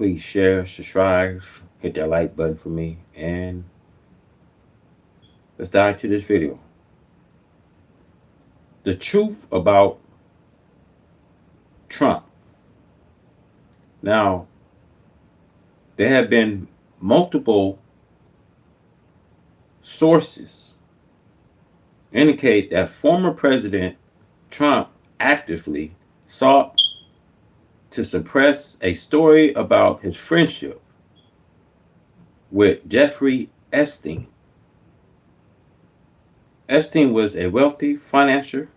please share, subscribe, hit that like button for me, and let's dive into this video. The truth about Trump. Now, there have been multiple sources indicate that former President Trump actively sought to suppress a story about his friendship with Jeffrey Epstein. Epstein was a wealthy financier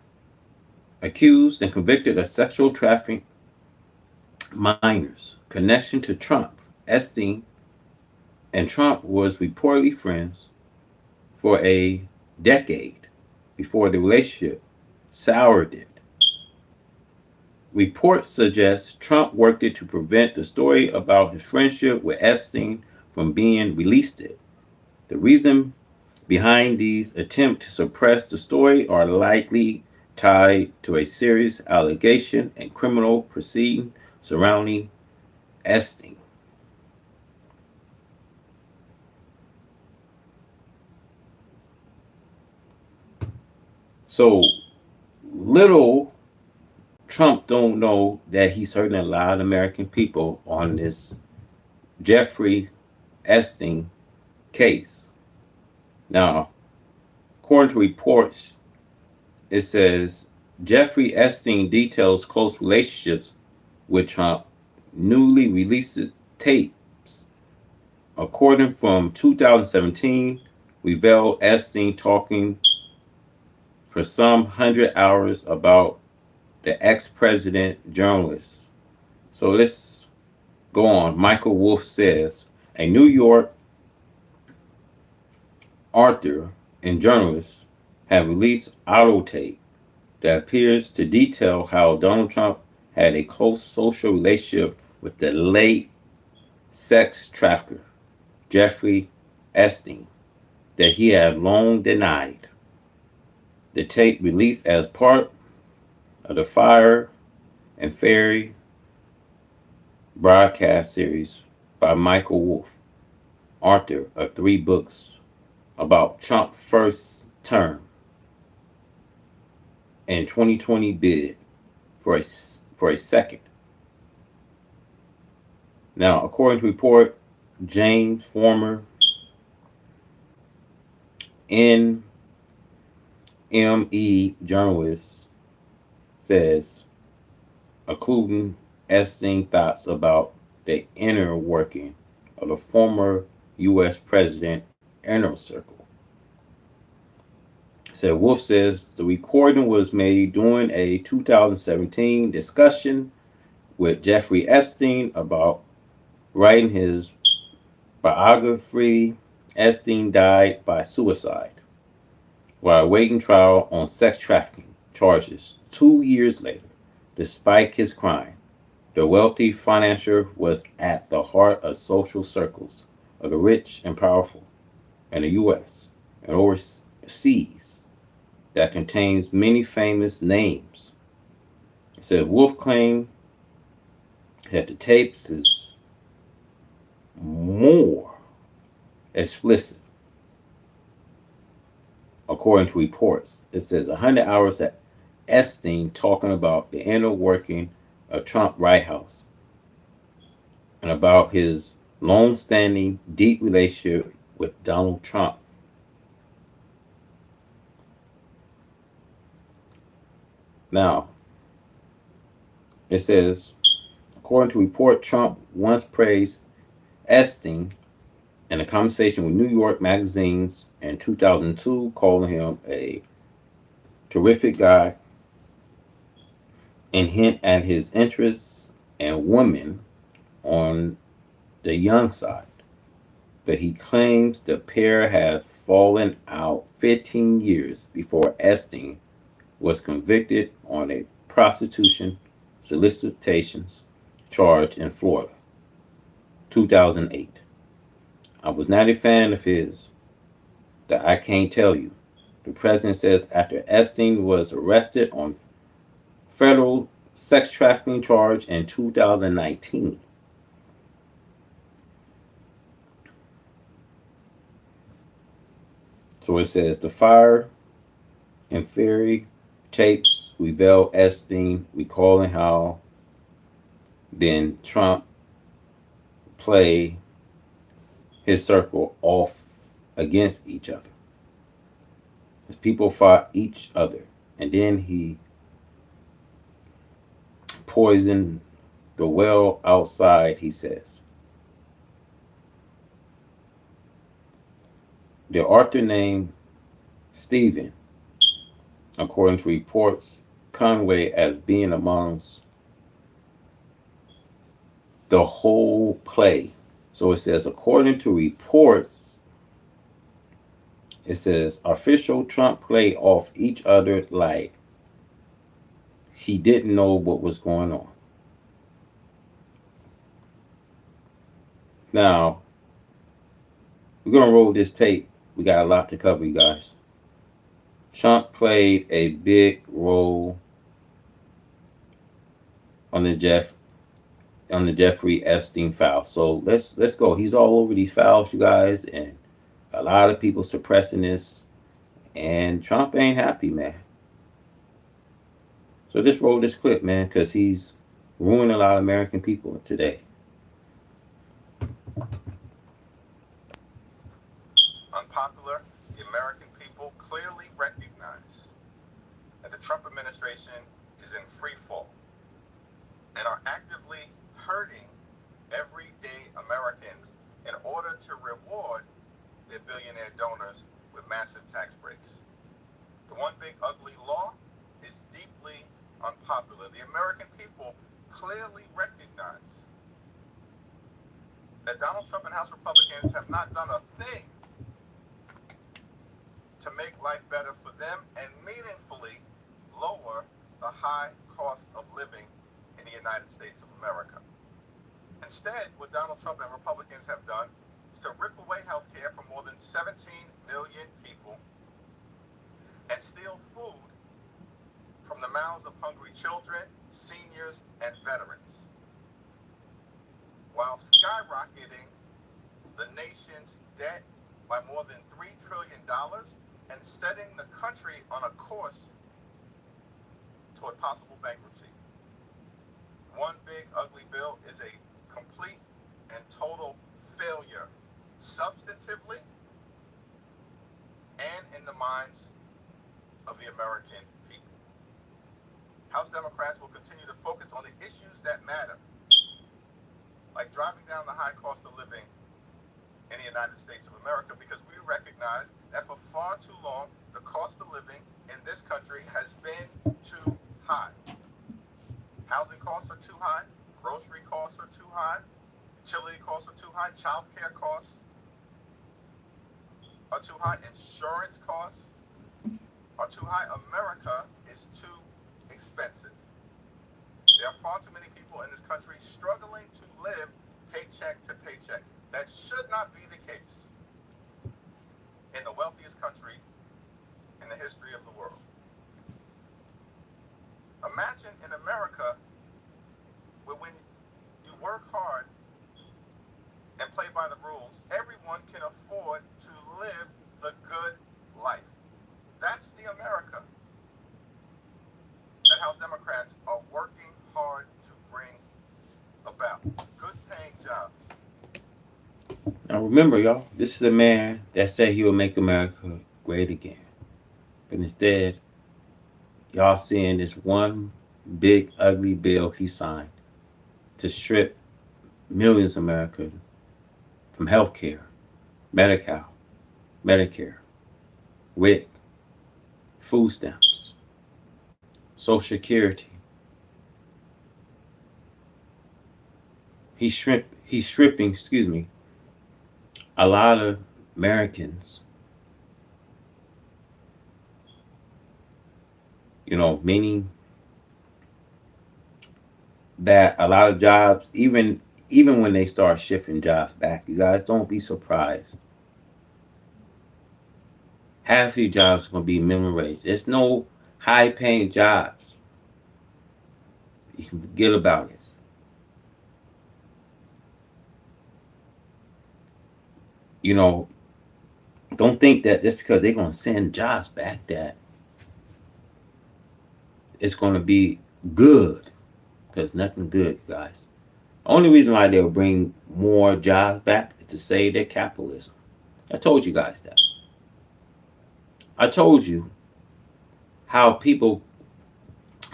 accused and convicted of sexual trafficking minors. Connection to Trump. Epstein and Trump was reportedly friends for a decade before the relationship soured. Reports suggest Trump worked it to prevent the story about his friendship with Epstein from being released. The reason behind these attempts to suppress the story are likely tied to a serious allegation and criminal proceeding surrounding Epstein. So little Trump don't know that he's hurting a lot of American people on this Jeffrey Epstein case. Now, according to reports, it says Jeffrey Epstein details close relationships with Trump, newly released tapes. According from 2017, revealed Epstein talking for some 100 hours about the ex-president journalist. So let's go on. Michael Wolff says a New York author and journalist have released audio tape that appears to detail how Donald Trump had a close social relationship with the late sex trafficker Jeffrey Epstein that he had long denied. The tape released as part of the Fire and Fury broadcast series by Michael Wolff, author of 3 books about Trump's first term and 2020 bid for a second. Now, according to report, James, former NME journalist, says, including Epstein thoughts about the inner working of the former U.S. president inner circle. So Wolff says the recording was made during a 2017 discussion with Jeffrey Epstein about writing his biography. Epstein died by suicide while awaiting trial on sex trafficking charges 2 years later. Despite his crime, the wealthy financier was at the heart of social circles of the rich and powerful in the U.S. and overseas that contains many famous names. It said Wolff claimed that the tapes is more explicit. According to reports, it says 100 hours at Epstein talking about the inner working of Trump White House and about his long-standing deep relationship with Donald Trump. Now, it says, according to report, Trump once praised Epstein in a conversation with New York magazines in 2002, calling him a terrific guy and hint at his interests in women on the young side. But he claims the pair had fallen out 15 years before Epstein was convicted on a prostitution solicitations charge in Florida, 2008. I was not a fan of his, that I can't tell you. The president says after Epstein was arrested on federal sex trafficking charge in 2019. So it says the fire and fairy tapes reveal Epstein recalling how then Trump played his circle off against each other. His people fought each other, and then he poisoned the well outside. He says the author named Stephen, according to reports, Conway as being amongst the whole play. So it says, according to reports, it says official Trump played off each other like he didn't know what was going on. Now, we're going to roll this tape. We got a lot to cover, you guys. Trump played a big role on the Jeffrey Epstein file. So let's go. He's all over these files, you guys, and a lot of people suppressing this, and Trump ain't happy, man. So just roll this clip, man, because he's ruining a lot of American people today. Unpopular, the American people clearly recognize that the Trump administration is in free fall and are actively hurting everyday Americans in order to reward their billionaire donors with massive tax breaks. The one big ugly law is deeply unpopular. The American people clearly recognize that Donald Trump and House Republicans have not done a thing to make life better for them and meaningfully lower the high cost of living in the United States of America. Instead, what Donald Trump and Republicans have done is to rip away health care from more than 17 million people and steal food from the mouths of hungry children, seniors, and veterans, while skyrocketing the nation's debt by more than $3 trillion and setting the country on a course toward possible bankruptcy. One big ugly bill is a complete and total failure, substantively and in the minds of the American people. House Democrats will continue to focus on the issues that matter, like driving down the high cost of living in the United States of America, because we recognize that for far too long, the cost of living in this country has been too high. Housing costs are too high, grocery costs are too high, utility costs are too high, child care costs are too high, insurance costs are too high. America is too expensive. There are far too many people in this country struggling to live paycheck to paycheck. That should not be the case in the wealthiest country in the history of the world. Imagine in America where when you work hard and play by the rules, everyone can afford to live the good life. That's the America that House Democrats are working hard to bring about. Good paying jobs. Now remember, y'all, this is a man that said he will make America great again. But instead, y'all seeing this one big ugly bill he signed to strip millions of Americans from health care, Medi-Cal, Medicare, WIC, food stamps, Social Security. He's stripping, a lot of Americans, meaning that a lot of jobs, even when they start shifting jobs back, you guys don't be surprised. Half of your jobs are gonna be minimum wage. There's no high paying jobs. You can forget about it. You know, Don't think that just because they're going to send jobs back that it's going to be good. Because nothing good, guys. Only reason why they'll bring more jobs back is to save their capitalism. I told you guys that. I told you how people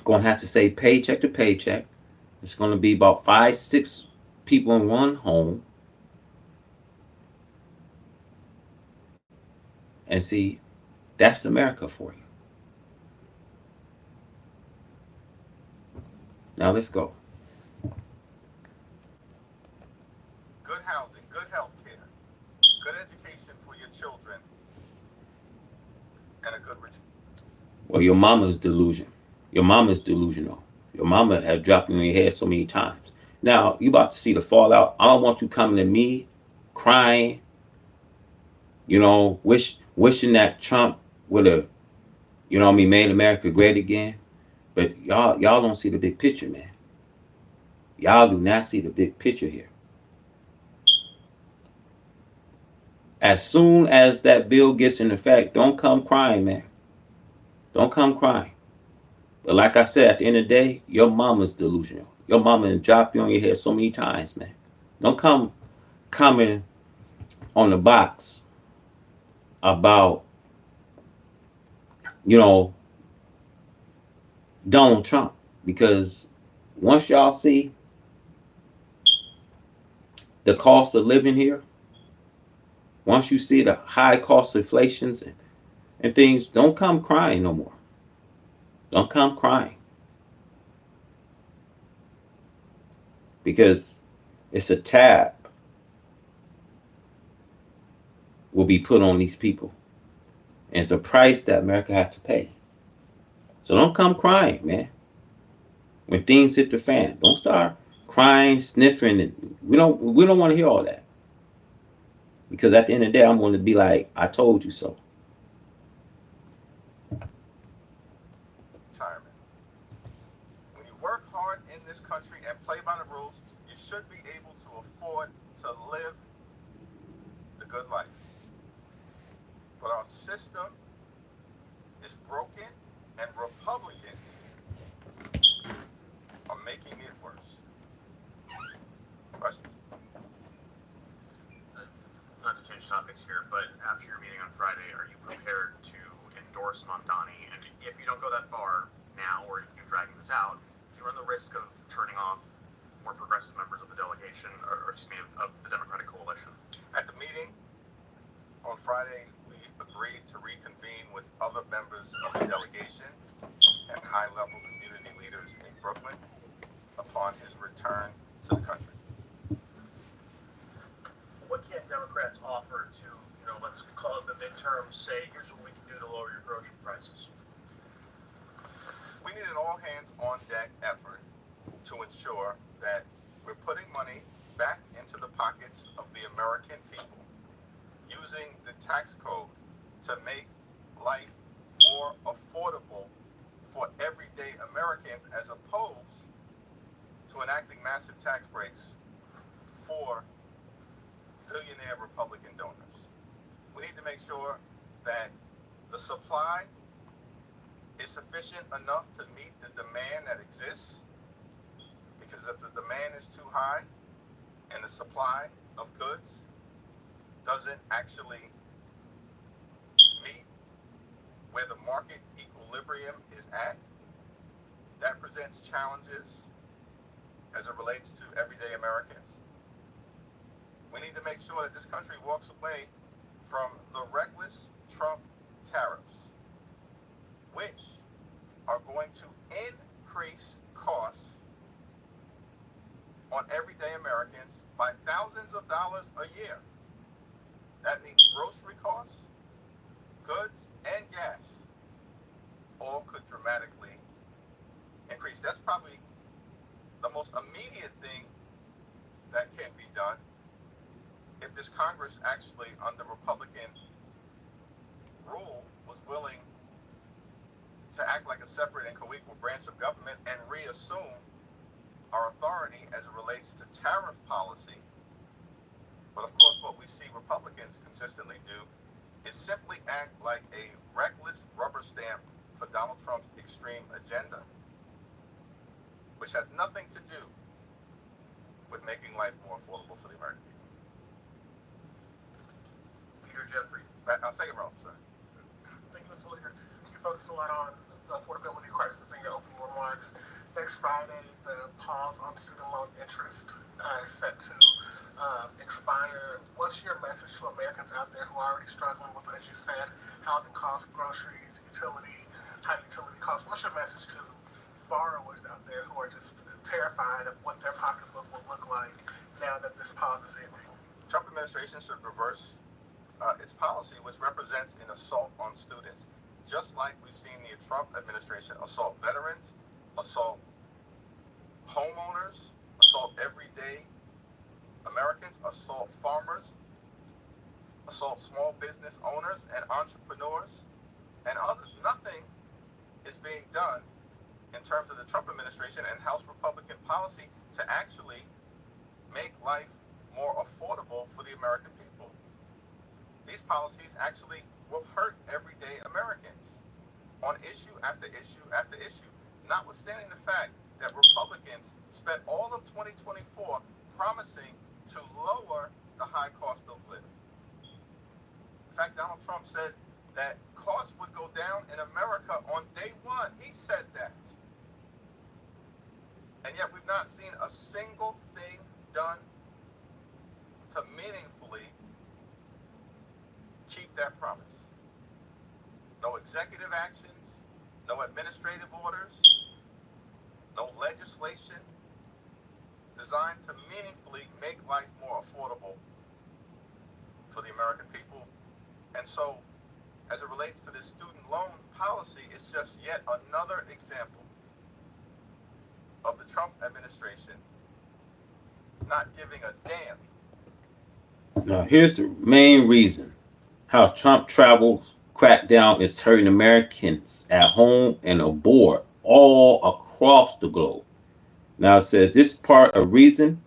going to have to say paycheck to paycheck. It's going to be about 5, 6 people in one home. And see, that's America for you. Now let's go. Good housing, good health care, good education for your children, and a good return. Well, your mama's delusion. Your mama's delusional. Your mama had dropped you in your head so many times. Now you about to see the fallout. I don't want you coming to me crying, wishing that Trump would have, made America great again. But y'all don't see the big picture, man. Y'all do not see the big picture here. As soon as that bill gets in effect, don't come crying, man. Don't come crying. But like I said, at the end of the day, your mama's delusional. Your mama dropped you on your head so many times, man. Don't come coming on the box about, you know, Donald Trump. Because once y'all see the cost of living here, once you see the high cost of inflations and things, don't come crying no more. Don't come crying. Because it's a tab will be put on these people. And it's a price that America has to pay. So don't come crying, man. When things hit the fan, don't start crying, sniffing, and we don't want to hear all that. Because at the end of the day, I'm going to be like, I told you so. Retirement. When you work hard in this country and play by the rules, you should be able to afford to live the good life. But our system is broken, and Republicans are making it worse. Questions? Not to change topics here, but after your meeting on Friday, are you prepared to endorse Mamdani? And if you don't go that far now, or if you're dragging this out, do you run the risk of turning off more progressive members of the delegation, or excuse me, of the Democratic coalition? At the meeting on Friday, we agreed to reconvene with other members of the delegation and high-level community leaders in Brooklyn upon his return to the country. What can Democrats offer to, let's call it the midterms, say, here's what we can do to lower your grocery prices? We need an all-hands-on-deck effort to ensure that we're putting money back into the pockets of the American people, using the tax code to make life more affordable for everyday Americans, as opposed to enacting massive tax breaks for billionaire Republican donors. We need to make sure that the supply is sufficient enough to meet the demand that exists, because if the demand is too high and the supply of goods doesn't actually meet where the market equilibrium is at, that presents challenges as it relates to everyday Americans. We need to make sure that this country walks away from the reckless Trump tariffs, which are going to increase costs on everyday Americans by thousands of dollars a year. That means grocery costs, goods, and gas all could dramatically increase. That's probably the most immediate thing that can be done if this Congress actually, under Republican rule, was willing to act like a separate and co-equal branch of government and reassume our authority as it relates to tariff policy. But of course, what we see Republicans consistently do is simply act like a reckless rubber stamp for Donald Trump's extreme agenda, which has nothing to do with making life more affordable for the American people. Peter Jeffries. I'll say it wrong, sir. Thank you, Mr. Leader. You focused a lot on the affordability crisis in your opening remarks. Next Friday, the pause on student loan interest is set to expire. What's your message to Americans out there who are already struggling with, as you said, housing costs, groceries, high utility costs? What's your message to borrowers out there who are just terrified of what their pocketbook will look like now that this pause is ending? Trump administration should reverse its policy, which represents an assault on students. Just like we've seen the Trump administration assault veterans, assault homeowners, assault everyday Americans, assault farmers, assault small business owners and entrepreneurs and others. Nothing is being done in terms of the Trump administration and House Republican policy to actually make life more affordable for the American people. These policies actually will hurt everyday Americans on issue after issue after issue, notwithstanding the fact that Republicans spent all of 2024 promising to lower the high cost of living. In fact, Donald Trump said that costs would go down in America on day one. He said that. And yet we've not seen a single thing done to meaningfully keep that promise. No executive actions, no administrative orders, no legislation designed to meaningfully make life more affordable for the American people. And so, as it relates to this student loan policy, it's just yet another example of the Trump administration not giving a damn. Now, here's the main reason how Trump travel crackdown is hurting Americans at home and abroad all across the globe. Now, it says this part of reason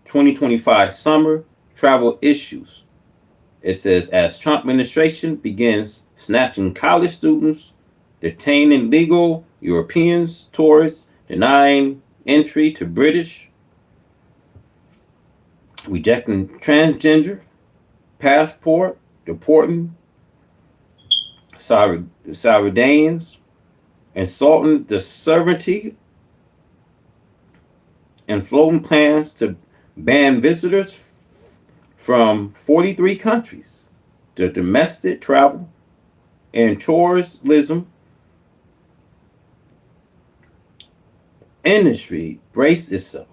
2025 summer travel issues. It says as Trump administration begins snatching college students, detaining legal Europeans, tourists, denying entry to British, rejecting transgender passport, deporting Salvadorians, insulting the sovereignty, and floating plans to ban visitors from 43 countries. The domestic travel and tourism industry braced itself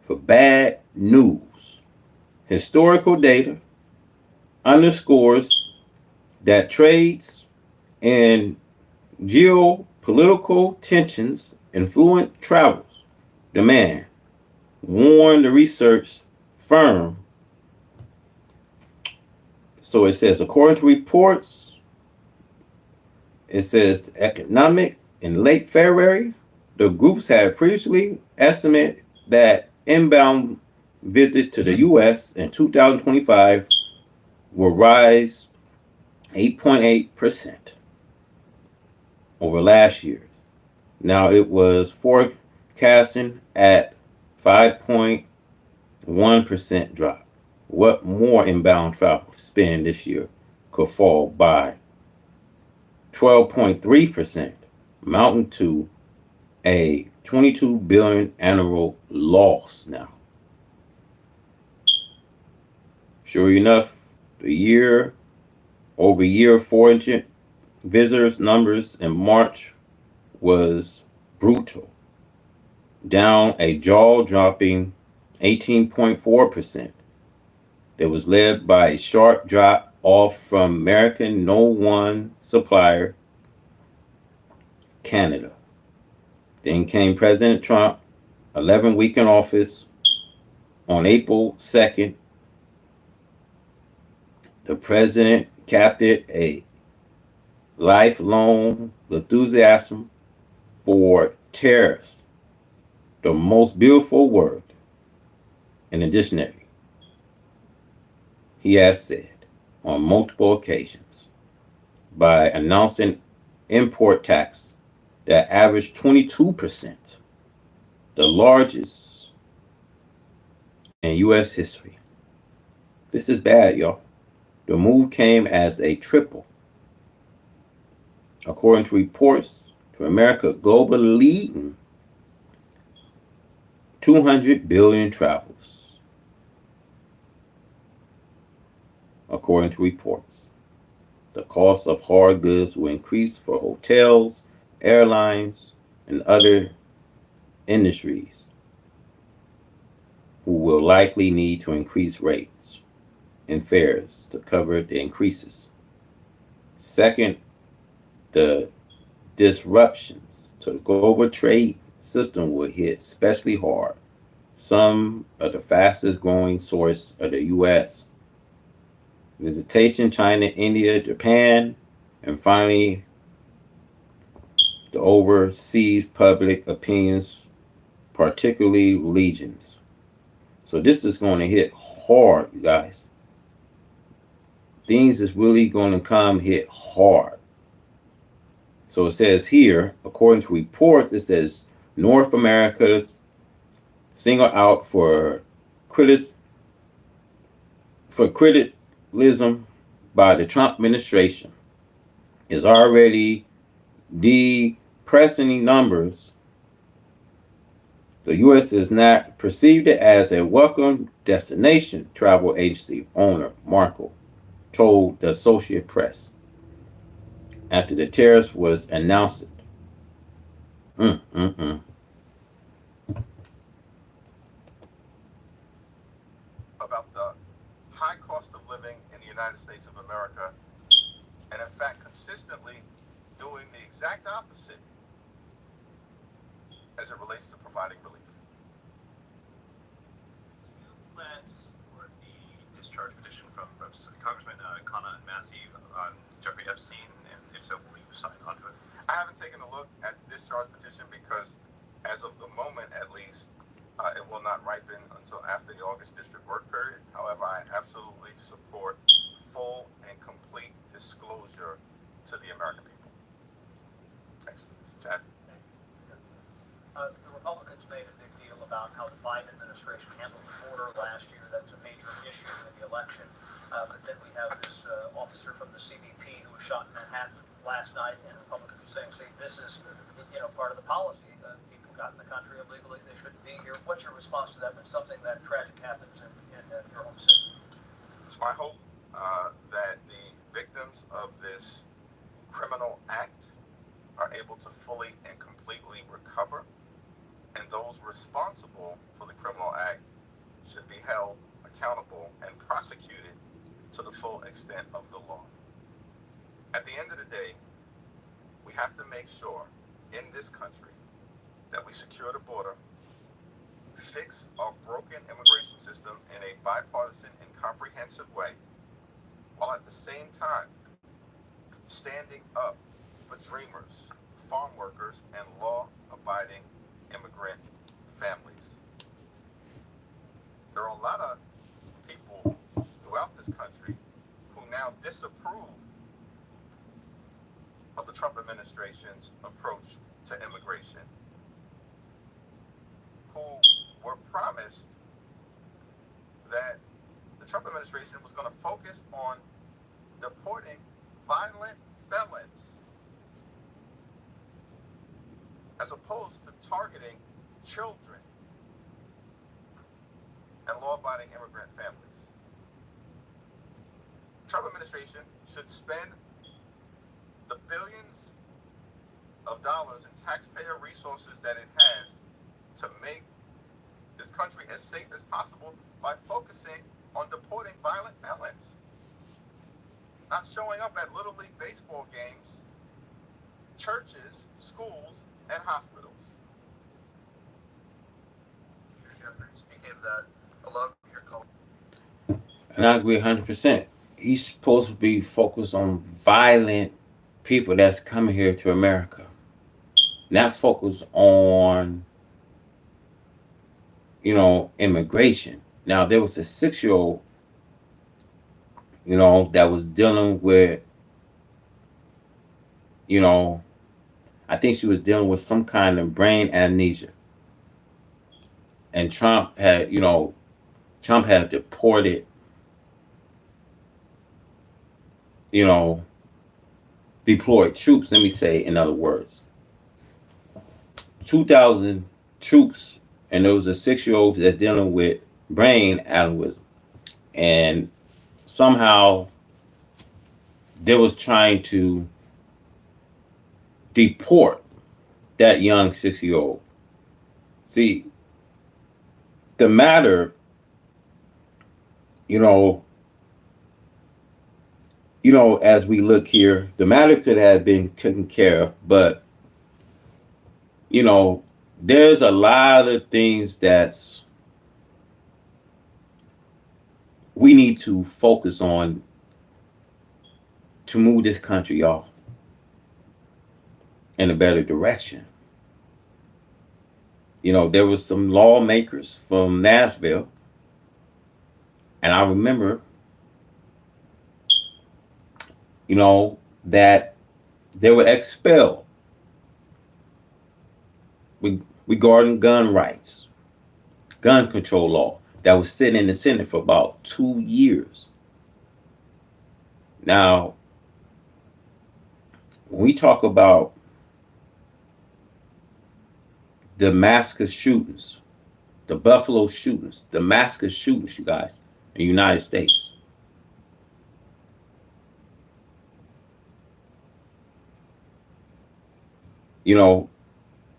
for bad news. Historical data underscores that trades and geopolitical tensions influence travel demand, warned the research firm. So it says, according to reports, it says economic in late February, the groups had previously estimated that inbound visit to the U.S. in 2025 will rise 8.8% over last year. Now it was forecasting at 5.1% drop. What more inbound travel spend this year could fall by 12.3%, mounting to a $22 billion annual loss now. Sure enough, the year-over-year foreign visitors numbers in March was brutal, down a jaw-dropping 18.4%. That was led by a sharp drop off from American No. 1 supplier, Canada. Then came President Trump, 11 week in office. On April 2nd, the president captured a lifelong enthusiasm for terrorists, the most beautiful word in the dictionary. He has said, on multiple occasions by announcing import tax that averaged 22%, the largest in U.S. history. This is bad, y'all. The move came as a triple, according to reports to America Global leading 200 billion travels, according to reports. The cost of hard goods will increase for hotels, airlines, and other industries who will likely need to increase rates and fares to cover the increases. Second, the disruptions to the global trade system will hit especially hard. Some of the fastest growing source of the US visitation, China, India, Japan, and finally the overseas public opinions, particularly religions. So this is going to hit hard, you guys. Things is really going to come hit hard. So it says here, according to reports, it says North America single out critis for criticism by the Trump administration is already depressing numbers. The U.S. is not perceived as a welcome destination, travel agency owner Markle told the Associated Press after the tariff was announced. Mm, mm, mm. About the high cost of living in the United States of America, and in fact, consistently doing the exact opposite as it relates to providing relief. Do you plan to support the discharge petition from Congressman Khanna and Massey on Jeffrey Epstein? And if so, will you sign onto it? I haven't taken a look at the discharge petition because, as of the moment at least, it will not ripen until after the August district work period. However, I absolutely support full and complete disclosure to the American people. Thanks. Chad? The Republicans made a big deal about how the Biden administration handled the border last year. That was a major issue in the election. But then we have this officer from the CBP who was shot in Manhattan last night, and Republicans are saying, see, this is part of the policy. People got in the country illegally; they shouldn't be here. What's your response to that when something that tragic happens in your home city? It's my hope that the victims of this criminal act are able to fully and completely recover, and those responsible for the criminal act should be held accountable and prosecuted to the full extent of the law. At the end of the day, we have to make sure in this country that we secure the border, fix our broken immigration system in a bipartisan and comprehensive way, while at the same time standing up for dreamers, farm workers, and law-abiding immigrant families. There are a lot of people throughout this country who now disapprove of the Trump administration's approach to immigration, who were promised that the Trump administration was going to focus on deporting violent felons as opposed to targeting children and law-abiding immigrant families. The Trump administration should spend the billions of dollars in taxpayer resources that it has to make this country as safe as possible by focusing on deporting violent felons, not showing up at Little League baseball games, churches, schools, and hospitals. Speaking of that, a lot of your colleagues. And I agree 100%. He's supposed to be focused on violent people that's coming here to America, not focus on, immigration. Now, there was a 6-year-old that was dealing with, you know, I think she was dealing with some kind of brain amnesia. And Trump had deported, you know, deployed troops, let me say, in other words, 2,000 troops, and there was a 6-year old that's dealing with brain aneurysm. And somehow they was trying to deport that young 6-year old. See, the matter, you know, as we look here, the matter could have been taken care of, but you know, there's a lot of things that's we need to focus on to move this country, y'all, in a better direction. There was some lawmakers from Nashville, and I remember, that they were expelled regarding gun rights, gun control law that was sitting in the Senate for about 2 years. Now, when we talk about Damascus shootings, the Buffalo shootings, Damascus shootings, you guys, in the United States,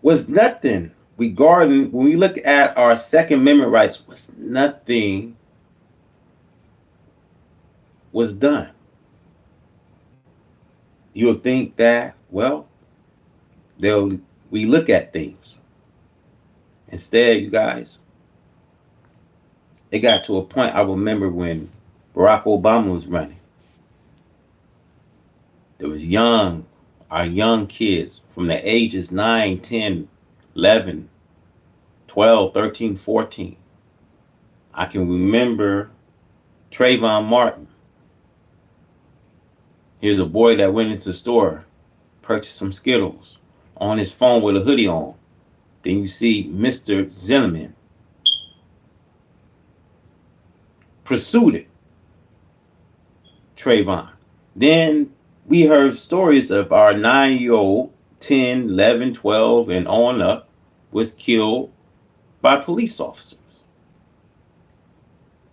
was nothing regarding, when we look at our Second Amendment rights, was nothing was done. You'll think that, well, they'll we look at things. Instead, you guys, it got to a point, I remember when Barack Obama was running. There was our young kids from the ages 9, 10, 11, 12, 13, 14. I can remember Trayvon Martin. Here's a boy that went into the store, purchased some Skittles, on his phone with a hoodie on. Then you see Mr. Zimmerman pursued Trayvon. Then we heard stories of our 9-year-old, 10, 11, 12, and on up, was killed by police officers.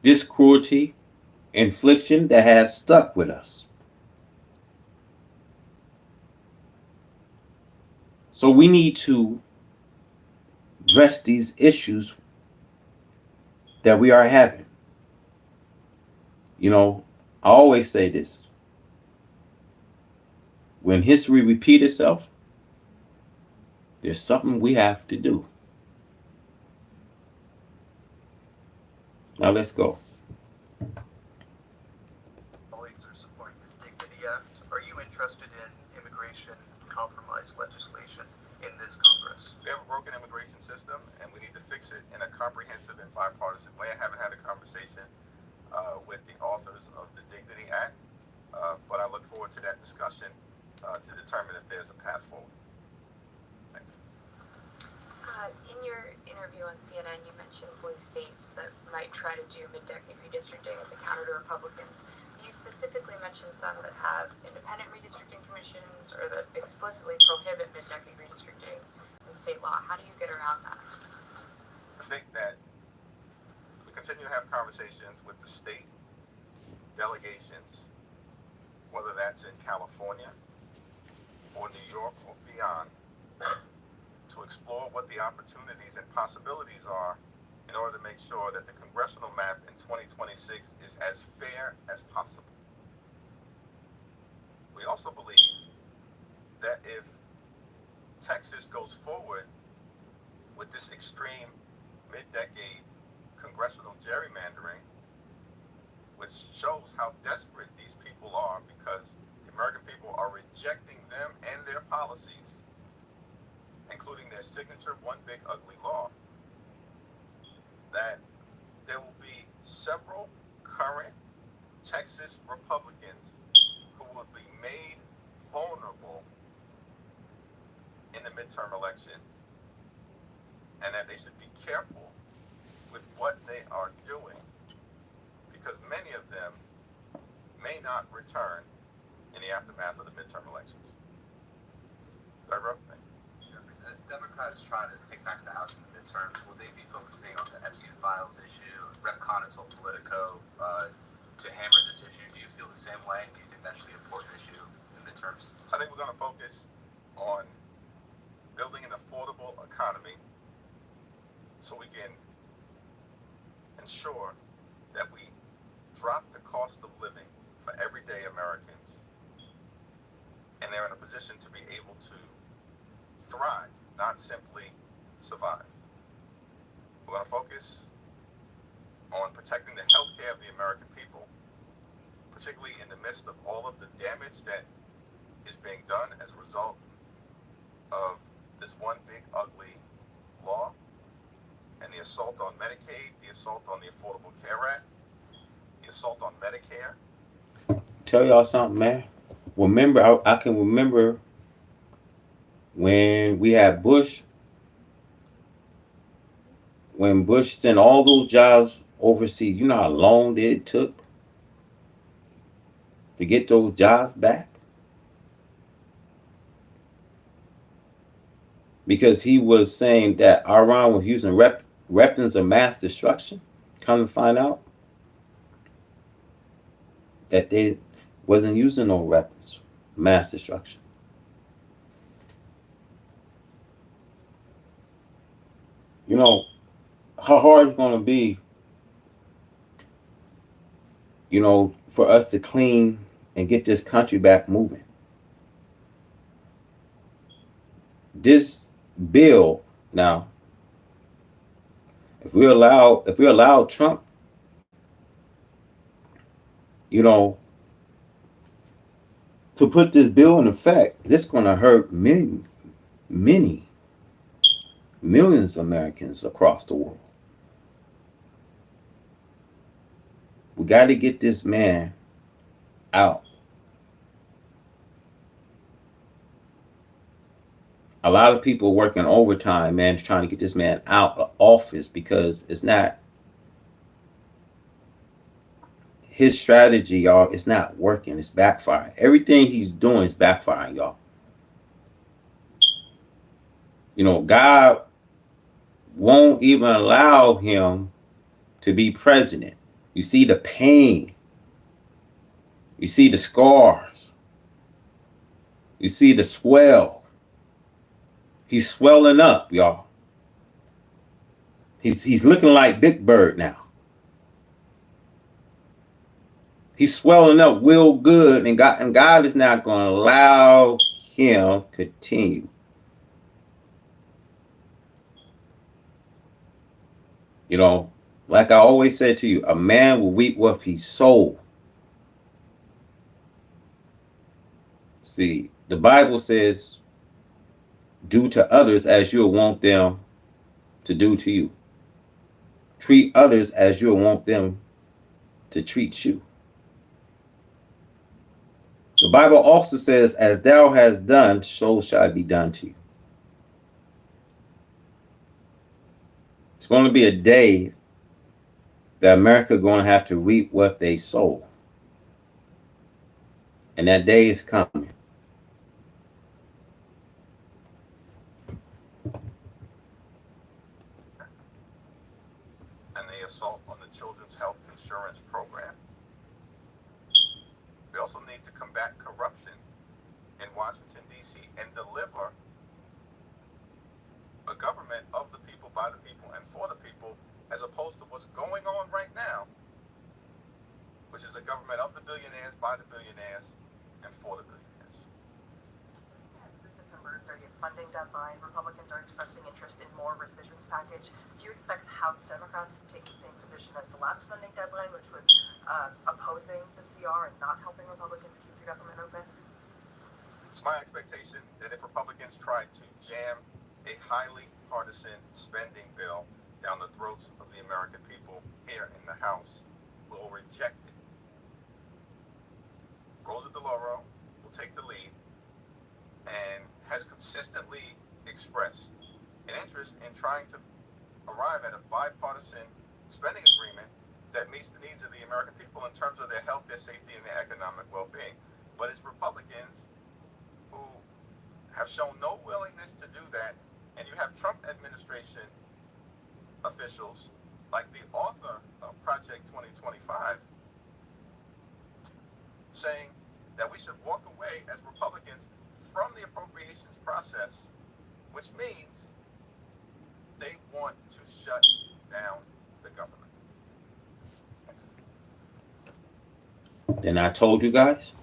This cruelty, infliction that has stuck with us. So we need to address these issues that we are having. I always say this. When history repeats itself, there's something we have to do. Now let's go. Colleagues are supporting the Dignity Act. Are you interested in immigration compromise legislation in this Congress? We have a broken immigration system, and we need to fix it in a comprehensive and bipartisan way. I haven't had a conversation with the authors of the Dignity Act, but I look forward to that discussion to determine if there's a path forward. Thanks. In your interview on CNN, you mentioned blue states that might try to do mid-decade redistricting as a counter to Republicans. You specifically mentioned some that have independent redistricting commissions or that explicitly prohibit mid-decade redistricting in state law. How do you get around that? I think that we continue to have conversations with the state delegations, whether that's in California or New York or beyond, to explore what the opportunities and possibilities are in order to make sure that the congressional map in 2026 is as fair as possible. We also believe that if Texas goes forward with this extreme mid-decade congressional gerrymandering, which shows how desperate these people are because the American people are rejecting them and their policies, including their signature One Big Ugly Law, that there will be several current Texas Republicans who will be made vulnerable in the midterm election, and that they should be careful with what they are doing because many of them may not return in the aftermath of the midterm elections. As Democrats try to take back the House in the midterms, will they be focusing on the Epstein files issue, Rep. Connor's whole Politico, to hammer this issue? Do you feel the same way? Do you think that should be an important issue in midterms? I think we're going to focus on building an affordable economy so we can ensure that we drop the cost of living for everyday Americans, and they're in a position to be able to thrive, not simply survive. We're going to focus on protecting the health care of the American people, particularly in the midst of all of the damage that is being done as a result of this one big ugly law and the assault on Medicaid, the assault on the Affordable Care Act, the assault on Medicare. Tell y'all something, man. Remember, I can remember when we had Bush, when Bush sent all those jobs overseas. You know how long it took to get those jobs back? Because he was saying that Iran was using weapons of mass destruction. Come to find out that they wasn't using no weapons of mass destruction. You know how hard it's going to be, for us to clean and get this country back moving. This bill now, if we allow Trump, to put this bill in effect, it's going to hurt many millions of Americans across the world. We got to get this man out. A lot of people working overtime, man, trying to get this man out of office because it's not his strategy, y'all. It's not working. It's backfiring. Everything he's doing is backfiring, y'all. God won't even allow him to be president. You see the pain. You see the scars. You see the swell. He's swelling up, y'all. He's looking like Big Bird now. He's swelling up real good, and God is not going to allow him continue. Like I always said to you, a man will reap what he sows. See, the Bible says, do to others as you want them to do to you. Treat others as you want them to treat you. The Bible also says, as thou hast done, so shall it be done to you. It's going to be a day that America is going to have to reap what they sow. And that day is coming. And the assault on the Children's Health Insurance Program. We also need to combat corruption in Washington, D.C. and deliver a government of the people, by the people, and for the people, as opposed to what's going on right now, which is a government of the billionaires, by the billionaires, and for the billionaires. The September 30th funding deadline, Republicans are expressing interest in more rescissions package. Do you expect House Democrats to take the same position as the last funding deadline, which was opposing the CR and not helping Republicans keep the government open? It's my expectation that if Republicans try to jam a highly partisan spending bill down the throats of the American people here in the House, we'll reject it. repeatedly expressed an interest in trying to arrive at a bipartisan spending agreement that meets the needs of the American people in terms of their health, their safety, and their economic well-being. But it's Republicans who have shown no willingness to do that, and you have Trump administration officials like the author of Project 2025 saying that we should walk away as Republicans from the appropriations process, which means they want to shut down the government. Then I told you guys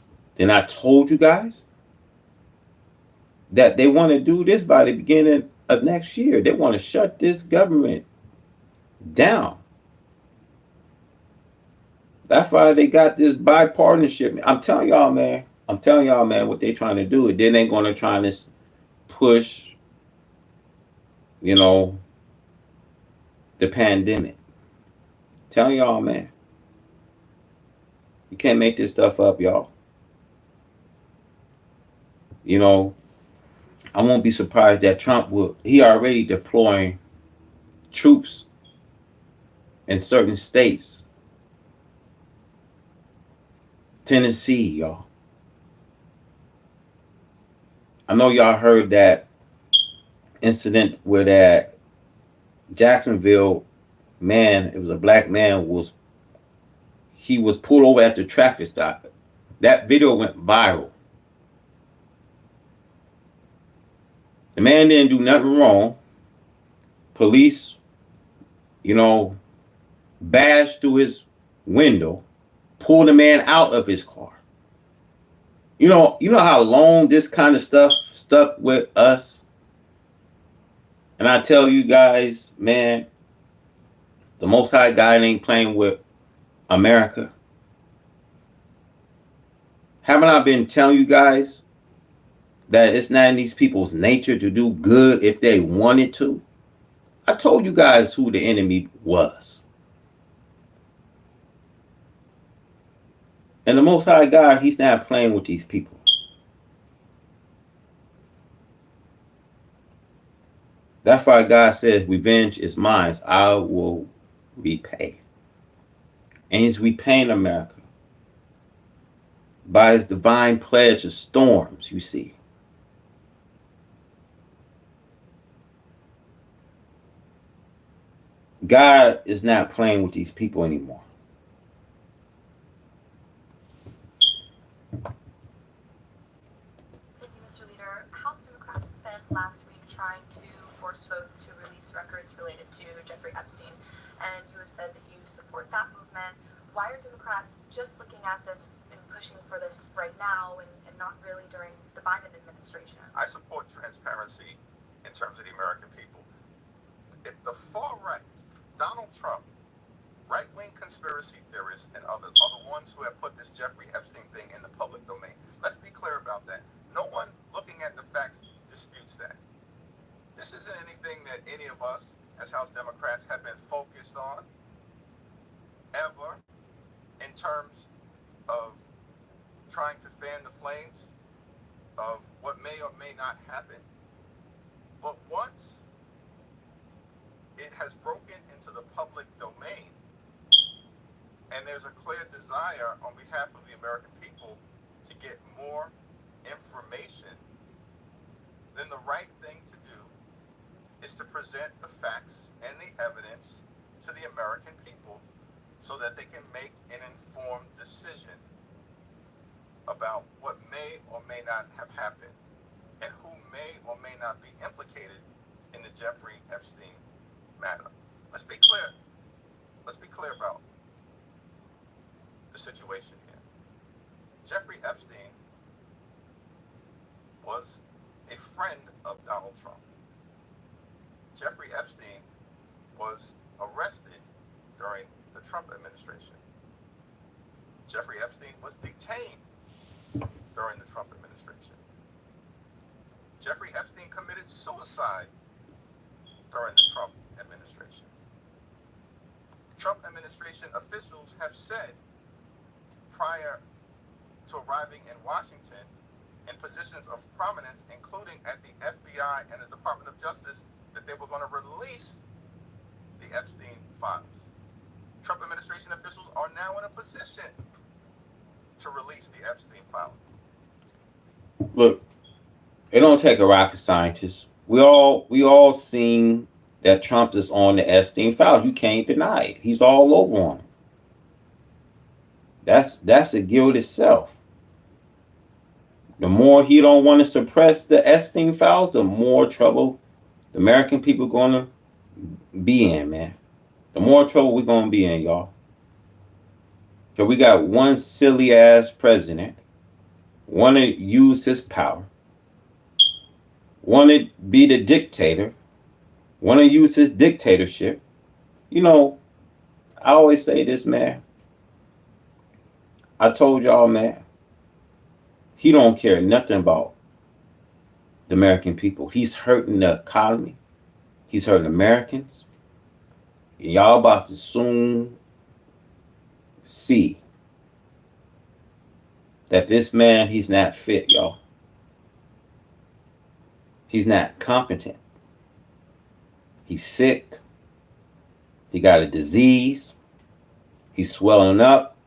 that they want to do this by the beginning of next year. They want to shut this government down. That's why they got this bipartisanship. I'm telling y'all, man. What they trying to do. Then they're going to try to push, you know, the pandemic. Telling y'all, man. You can't make this stuff up, y'all. You know, I won't be surprised that Trump will. He already deploying troops in certain states. Tennessee, y'all. I know y'all heard that incident where that Jacksonville man, it was a black man, was pulled over at the traffic stop. That video went viral. The man didn't do nothing wrong. Police, bashed through his window, pulled the man out of his car. You know how long this kind of stuff stuck with us? And I tell you guys, man, the Most High God ain't playing with America. Haven't I been telling you guys that it's not in these people's nature to do good if they wanted to? I told you guys who the enemy was. And the Most High God, he's not playing with these people. That's why God says, revenge is mine. I will repay. And he's repaying America by his divine pledge of storms, you see. God is not playing with these people anymore. Thank you, Mr. Leader. House Democrats spent last week trying to force votes to release records related to Jeffrey Epstein, and you have said that you support that movement. Why are Democrats just looking at this and pushing for this right now and not really during the Biden administration? I support transparency in terms of the American people. If the far right, Donald Trump, right-wing conspiracy theorists, and others are the ones who have put this Jeffrey Epstein thing in the public domain. Let's be clear about that. No one looking at the facts disputes that. This isn't anything that any of us as House Democrats have been focused on ever in terms of trying to fan the flames of what may or may not happen. But once it has broken into the public domain, and there's a clear desire on behalf of the American people to get more information, then the right thing to do is to present the facts and the evidence to the American people so that they can make an informed decision about what may or may not have happened and who may or may not be implicated in the Jeffrey Epstein matter. Let's be clear. Let's be clear about the situation here. Jeffrey Epstein was a friend of Donald Trump. Jeffrey Epstein was arrested during the Trump administration. Jeffrey Epstein was detained during the Trump administration. Jeffrey Epstein committed suicide during the Trump administration. Trump administration officials have said prior to arriving in Washington in positions of prominence, including at the FBI and the Department of Justice, that they were going to release the Epstein files. Trump administration officials are now in a position to release the Epstein files. Look, it don't take a rocket scientist. We all seen that Trump is on the Epstein files. You can't deny it. He's all over on it. That's a guilt itself. The more he don't want to suppress the Epstein files, the more trouble the American people gonna be in, man. The more trouble we're gonna be in, y'all. So we got one silly ass president, want to use his power, want to be the dictator, want to use his dictatorship. You know, I always say this, man. I told y'all, man, he don't care nothing about the American people. He's hurting the economy. He's hurting Americans. Y'all about to soon see that this man, he's not fit, y'all. He's not competent. He's sick. He got a disease. He's swelling up.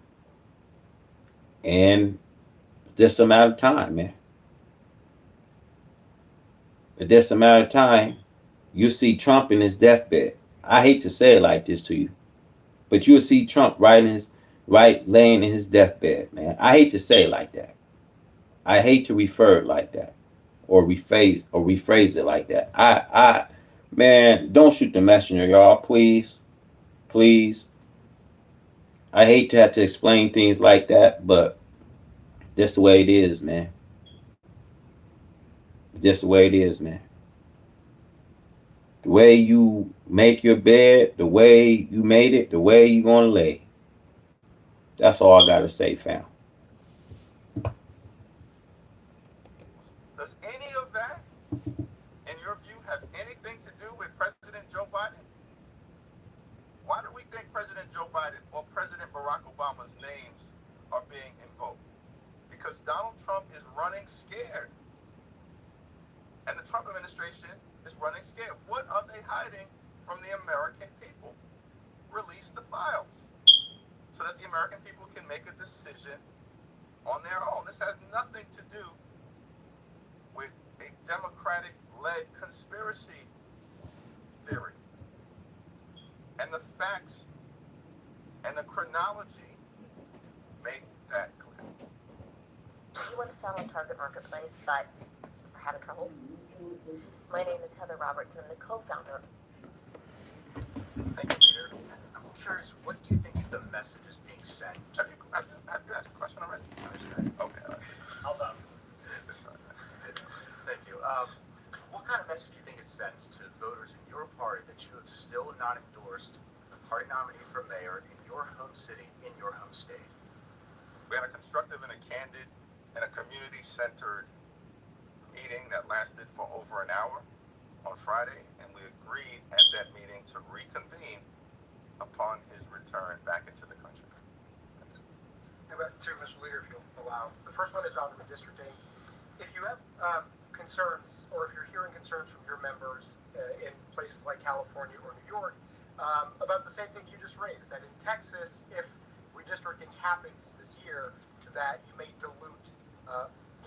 And this amount of time, man. At this amount of time, you see Trump in his deathbed. I hate to say it like this to you, but you'll see Trump laying in his deathbed, man. I hate to say it like that. I hate to refer it like that, or rephrase it like that. Man, don't shoot the messenger, y'all. Please, please. I hate to have to explain things like that, but that's the way it is, man. Just the way it is, man. The way you make your bed, the way you made it, the way you gonna lay. That's all I gotta say, fam. Does any of that, in your view, have anything to do with President Joe Biden? Why do we think President Joe Biden or President Barack Obama's names are being invoked? Because Donald Trump is running scared. And the Trump administration is running scared. What are they hiding from the American people? Release the files so that the American people can make a decision on their own. This has nothing to do with a Democratic-led conspiracy theory. And the facts and the chronology make that clear. You want to sell on Target Marketplace, but are having trouble? My name is Heather Robertson. I'm the co-founder. Thank you, Leader. I'm curious, what do you think the message is being sent? Have you asked the question already? Okay, all right. How about? Thank you. What kind of message do you think it sends to voters in your party that you have still not endorsed the party nominee for mayor in your home city, in your home state? We had a constructive and a candid and a community-centered meeting that lasted for over an hour on Friday, and we agreed at that meeting to reconvene upon his return back into the country. How about two, Mr. Leader, if you'll allow. The first one is on redistricting. If you have concerns, or if you're hearing concerns from your members in places like California or New York about the same thing you just raised, that in Texas, if redistricting happens this year, that you may dilute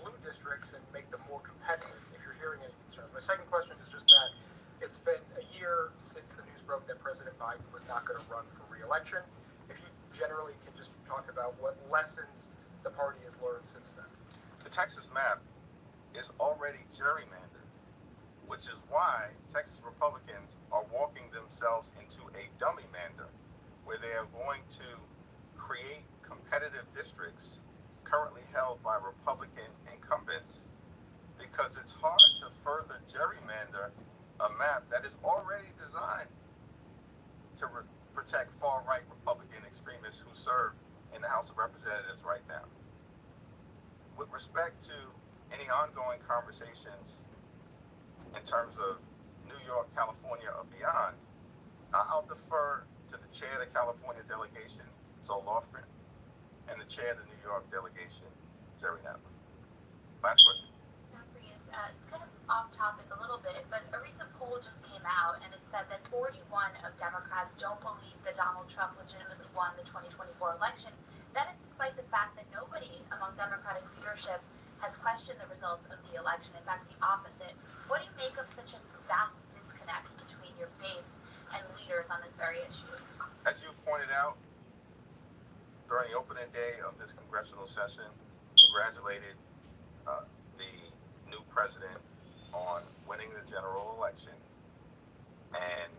blue districts and make them more competitive, if you're hearing any concerns. My second question is just that it's been a year since the news broke that President Biden was not going to run for re-election. If you generally can just talk about what lessons the party has learned since then. The Texas map is already gerrymandered, which is why Texas Republicans are walking themselves into a dummy mander, where they are going to create competitive districts currently held by Republican incumbents, because it's hard to further gerrymander a map that is already designed to protect far-right Republican extremists who serve in the House of Representatives right now. With respect to any ongoing conversations in terms of New York, California, or beyond, I'll defer to the chair of the California delegation, Zoe Lofgren, and the chair of the New York delegation, Jerry Nadler. Last question. Prius, kind of off topic a little bit, but a recent poll just came out and it said that 41 of Democrats don't believe that Donald Trump legitimately won the 2024 election. That is despite the fact that nobody among Democratic leadership has questioned the results of the election. In fact, the opposite. What do you make of such a vast disconnect between your base and leaders on this very issue? As you've pointed out, during the opening day of this congressional session, congratulated the new president on winning the general election, and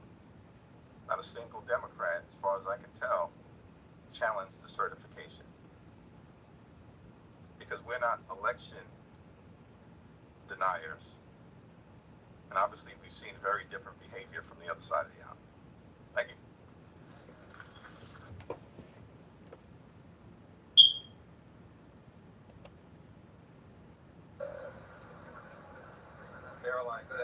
not a single Democrat, as far as I can tell, challenged the certification. Because we're not election deniers, and obviously we've seen very different behavior from the other side of the aisle. Thank you. Caroline, good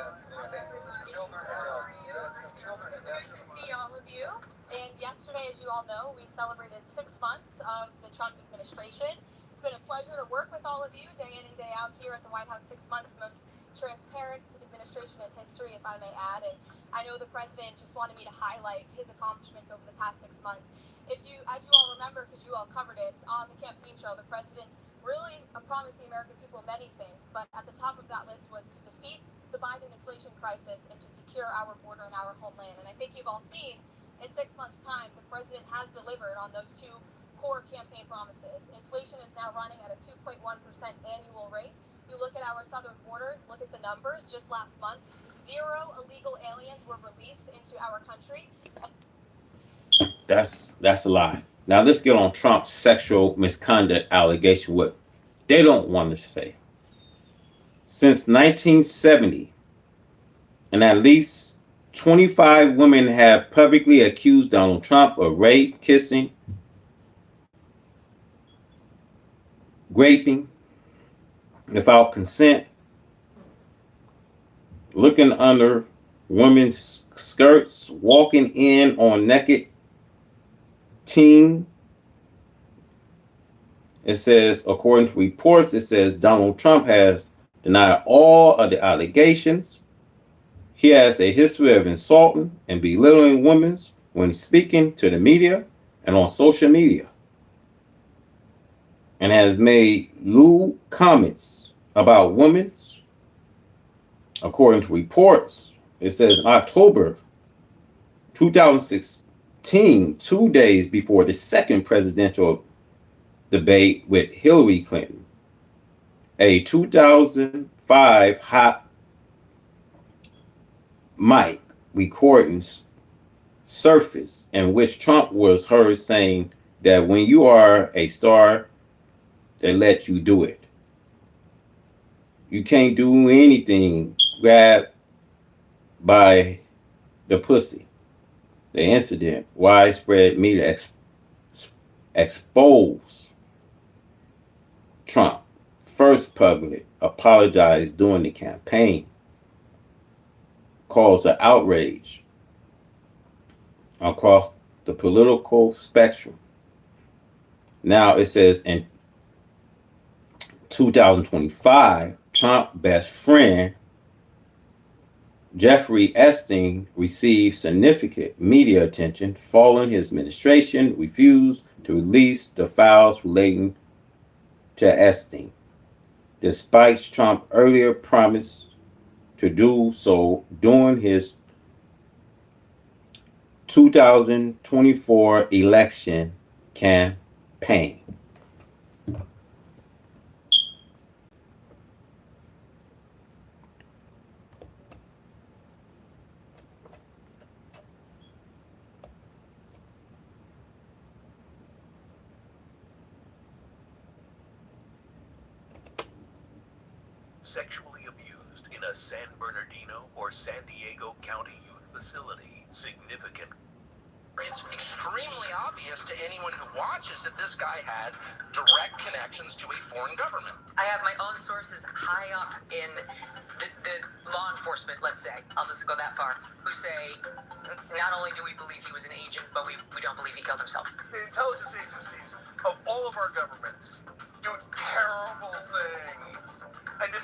It's great to see all of you. And yesterday, as you all know, we celebrated 6 months of the Trump administration. It's been a pleasure to work with all of you day in and day out here at the White House. 6 months, the most transparent administration in history, if I may add. And I know the president just wanted me to highlight his accomplishments over the past 6 months. As you all remember, because you all covered it on the campaign trail, the president really promised the American people many things, but at the top of that list was to defeat the Biden inflation crisis and to secure our border and our homeland. And I think you've all seen in 6 months' time, the president has delivered on those two core campaign promises. Inflation is now running at a 2.1% annual rate. You look at our southern border, look at the numbers. Just last month, 0 illegal aliens were released into our country. That's a lie. Now let's get on Trump's sexual misconduct allegation. What they don't want to say. Since 1970, and at least 25 women have publicly accused Donald Trump of rape, kissing, raping without consent, looking under women's skirts, walking in on naked teen. It says, according to reports, it says Donald Trump has denied all of the allegations. He has a history of insulting and belittling women when speaking to the media and on social media, and has made lewd comments about women. According to reports, it says in October 2016, 2 days before the second presidential debate with Hillary Clinton, a 2005 hot mic recordings surfaced in which Trump was heard saying that when you are a star, they let you do it. You can't do anything grabbed by the pussy. The incident, widespread media exposed Trump first publicly apologized during the campaign, caused an outrage across the political spectrum. Now it says in 2025, Trump's best friend Jeffrey Epstein received significant media attention following his administration refused to release the files relating to Epstein, despite Trump's earlier promise to do so during his 2024 election campaign. Sexually abused in a San Bernardino or San Diego County youth facility. Significant. It's extremely obvious to anyone who watches that this guy had direct connections to a foreign government. I have my own sources high up in the law enforcement, let's say, I'll just go that far, who say, not only do we believe he was an agent, but we don't believe he killed himself. The intelligence agencies of all of our governments do terrible things.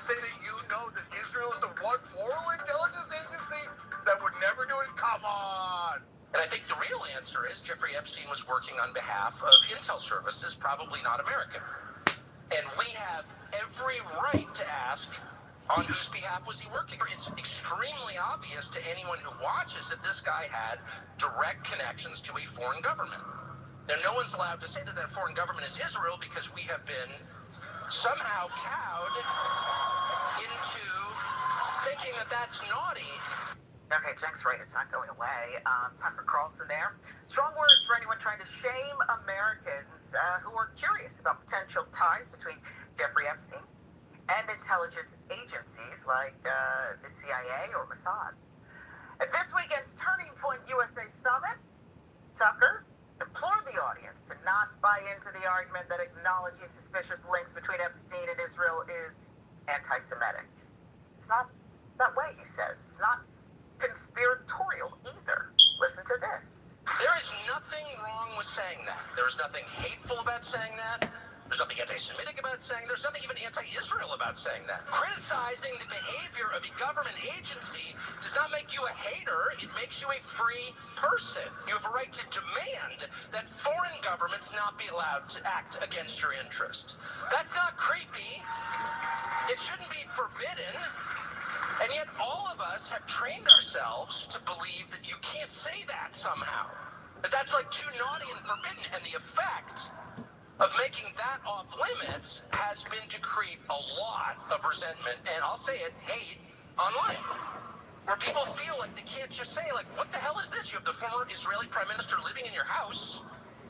say that you know that Israel is the one moral intelligence agency that would never do it? Come on. And I think the real answer is Jeffrey Epstein was working on behalf of intel services, probably not American. And we have every right to ask, on whose behalf was he working? It's extremely obvious to anyone who watches that this guy had direct connections to a foreign government. Now, no one's allowed to say that that foreign government is Israel because we have been somehow cowed into thinking that that's naughty. Okay, Jack's right. It's not going away. Tucker Carlson there. Strong words for anyone trying to shame Americans who are curious about potential ties between Jeffrey Epstein and intelligence agencies like the CIA or Mossad. At this weekend's Turning Point USA Summit, Tucker implored the audience to not buy into the argument that acknowledging suspicious links between Epstein and Israel is anti-Semitic. It's not that way, he says. It's not conspiratorial either. Listen to this. There is nothing wrong with saying that. There is nothing hateful about saying that. There's nothing anti-Semitic about saying. There's nothing even anti-Israel about saying that. Criticizing the behavior of a government agency does not make you a hater. It makes you a free person. You have a right to demand that foreign governments not be allowed to act against your interest. That's not creepy. It shouldn't be forbidden. And yet all of us have trained ourselves to believe that you can't say that somehow. That that's like too naughty and forbidden. And the effect of making that off limits has been to create a lot of resentment, and I'll say it, hate online. Where people feel like they can't just say, like, what the hell is this? You have the former Israeli prime minister living in your house.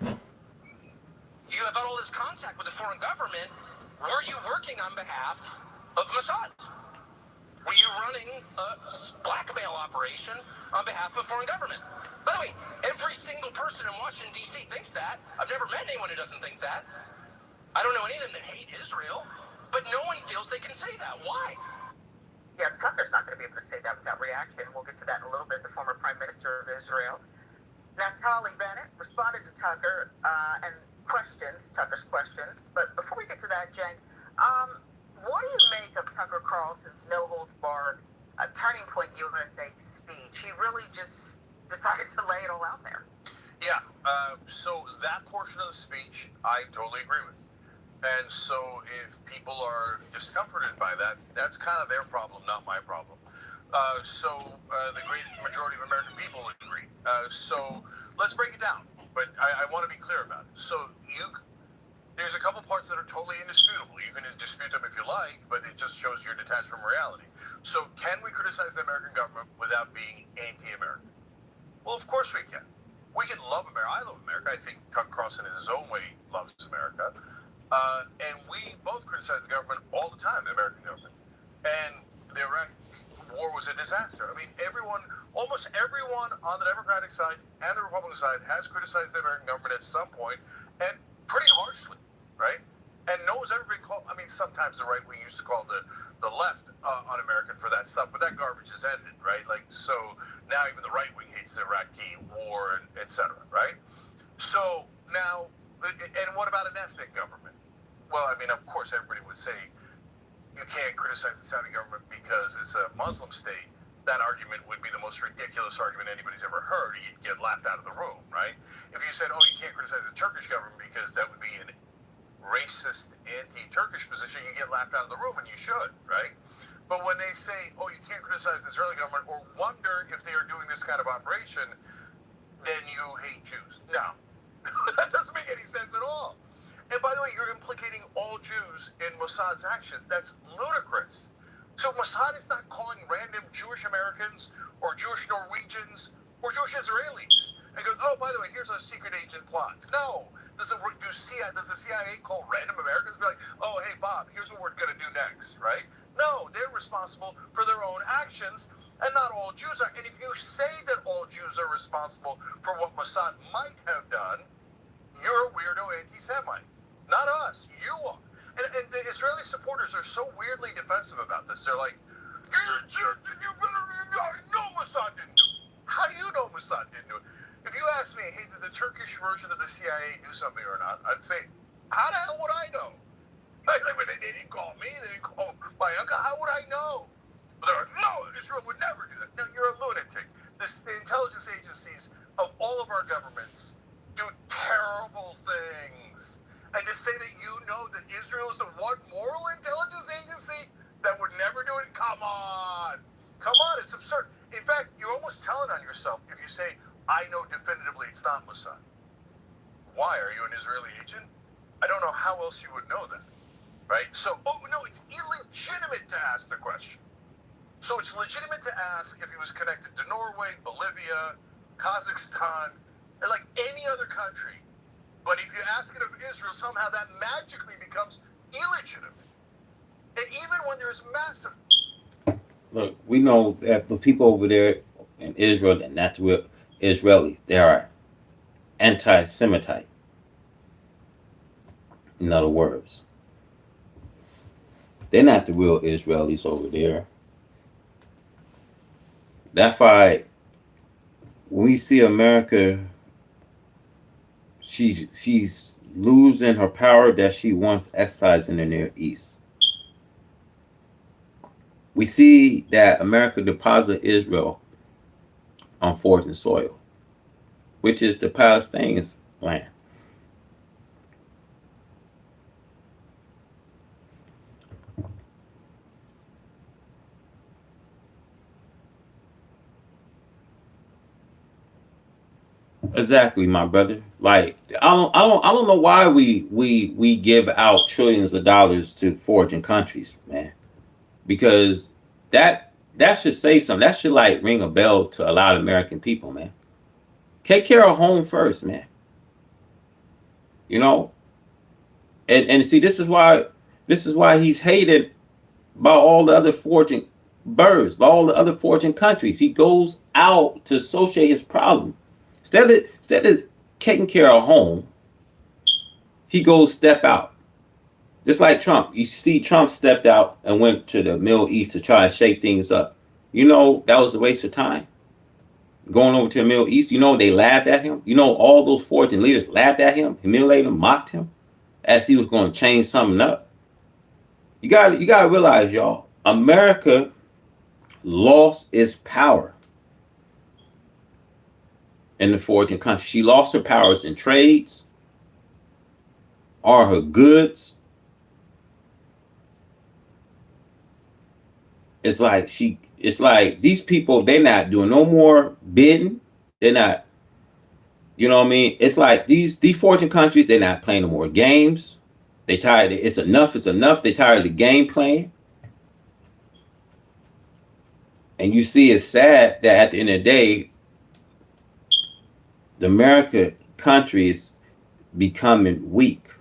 You have had all this contact with the foreign government. Were you working on behalf of Mossad? Were you running a blackmail operation on behalf of foreign government? By the way, every single person in Washington, D.C. thinks that. I've never met anyone who doesn't think that. I don't know any of them that hate Israel, but no one feels they can say that. Why? Yeah, Tucker's not going to be able to say that without reaction. We'll get to that in a little bit. The former Prime Minister of Israel, Naftali Bennett, responded to Tucker and Tucker's questions. But before we get to that, Jen, what do you make of Tucker Carlson's no-holds-barred Turning Point USA speech? He really just decided to lay it all out there. Yeah, so that portion of the speech, I totally agree with. And so if people are discomforted by that, that's kind of their problem, not my problem. The great majority of American people agree. So let's break it down. But I want to be clear about it. So there's a couple parts that are totally indisputable. You can dispute them if you like, but it just shows you're detached from reality. So can we criticize the American government without being anti-American? Well, of course we can. We can love America. I love America. I think Tucker Carlson in his own way loves America. And we both criticize the government all the time, the American government. And the Iraq war was a disaster. I mean, almost everyone on the Democratic side and the Republican side has criticized the American government at some point, and pretty harshly, right? And no one's ever been called, I mean, sometimes the right wing used to call the left un-American for that stuff, but that garbage has ended, right? Like, so now even the right wing hates the Iraqi war, and et cetera, right? So now, and what about an ethnic government? Well, I mean, of course, everybody would say you can't criticize the Saudi government because it's a Muslim state. That argument would be the most ridiculous argument anybody's ever heard. You'd get laughed out of the room, right? If you said, oh, you can't criticize the Turkish government because that would be an racist, anti-Turkish position, you get laughed out of the room, and you should, right? But when they say, oh, you can't criticize the Israeli government or wonder if they are doing this kind of operation, then you hate Jews. No. That doesn't make any sense at all. And by the way, you're implicating all Jews in Mossad's actions. That's ludicrous. So Mossad is not calling random Jewish Americans or Jewish Norwegians or Jewish Israelis and goes, oh, by the way, here's a secret agent plot. No. Does the CIA call random Americans and be like, oh, hey, Bob, here's what we're going to do next, right? No, they're responsible for their own actions, and not all Jews are. And if you say that all Jews are responsible for what Mossad might have done, you're a weirdo anti-Semite. Not us. You are. And the Israeli supporters are so weirdly defensive about this. They're like, no, Mossad didn't do it. How do you know Mossad didn't do it? If you ask me, hey, did the Turkish version of the CIA do something or not? I'd say, how the hell would I know? They didn't call me. They didn't call my uncle. How would I know? But they're like, no, Israel would never do that. No, you're a lunatic. The intelligence agencies of all of our governments do terrible things. And to say that you know that Israel is the one moral intelligence agency that would never do it, come on. Come on, it's absurd. In fact, you're almost telling on yourself if you say, I know definitively it's not Mossad. Why? Are you an Israeli agent? I don't know how else you would know that, right? So, oh no, it's illegitimate to ask the question. So it's legitimate to ask if he was connected to Norway, Bolivia, Kazakhstan, or like any other country. But if you ask it of Israel, somehow that magically becomes illegitimate. And even when there's massive... Look, we know that the people over there in Israel, they're not the real Israelis. They are anti-Semitite. In other words, they're not the real Israelis over there. That's why when we see America, she's losing her power that she once exercised in the Near East. We see that America deposited Israel on foreign soil, which is the Palestinians' land. Exactly, my brother. Like I don't know why we give out trillions of dollars to foreign countries, man. Because that should say something. That should like ring a bell to a lot of American people, man. Take care of home first, man. You know, and see this is why he's hated by all the other fortune birds, by all the other fortune countries. He goes out to associate his problem. Instead of taking care of home, he goes step out. Just like Trump. You see Trump stepped out and went to the Middle East to try to shake things up. You know, that was a waste of time. Going over to the Middle East, you know, they laughed at him. You know, all those foreign leaders laughed at him, humiliated him, mocked him as he was going to change something up. You got to realize, y'all, America lost its power in the foreign country. She lost her powers in trades, all her goods. It's like these people, they're not doing no more bidding. They're not, you know what I mean? It's like these foreign countries, they're not playing no more games. They tired. It's enough. It's enough. They tired of the game playing. And you see, it's sad that at the end of the day, the American country is becoming weak.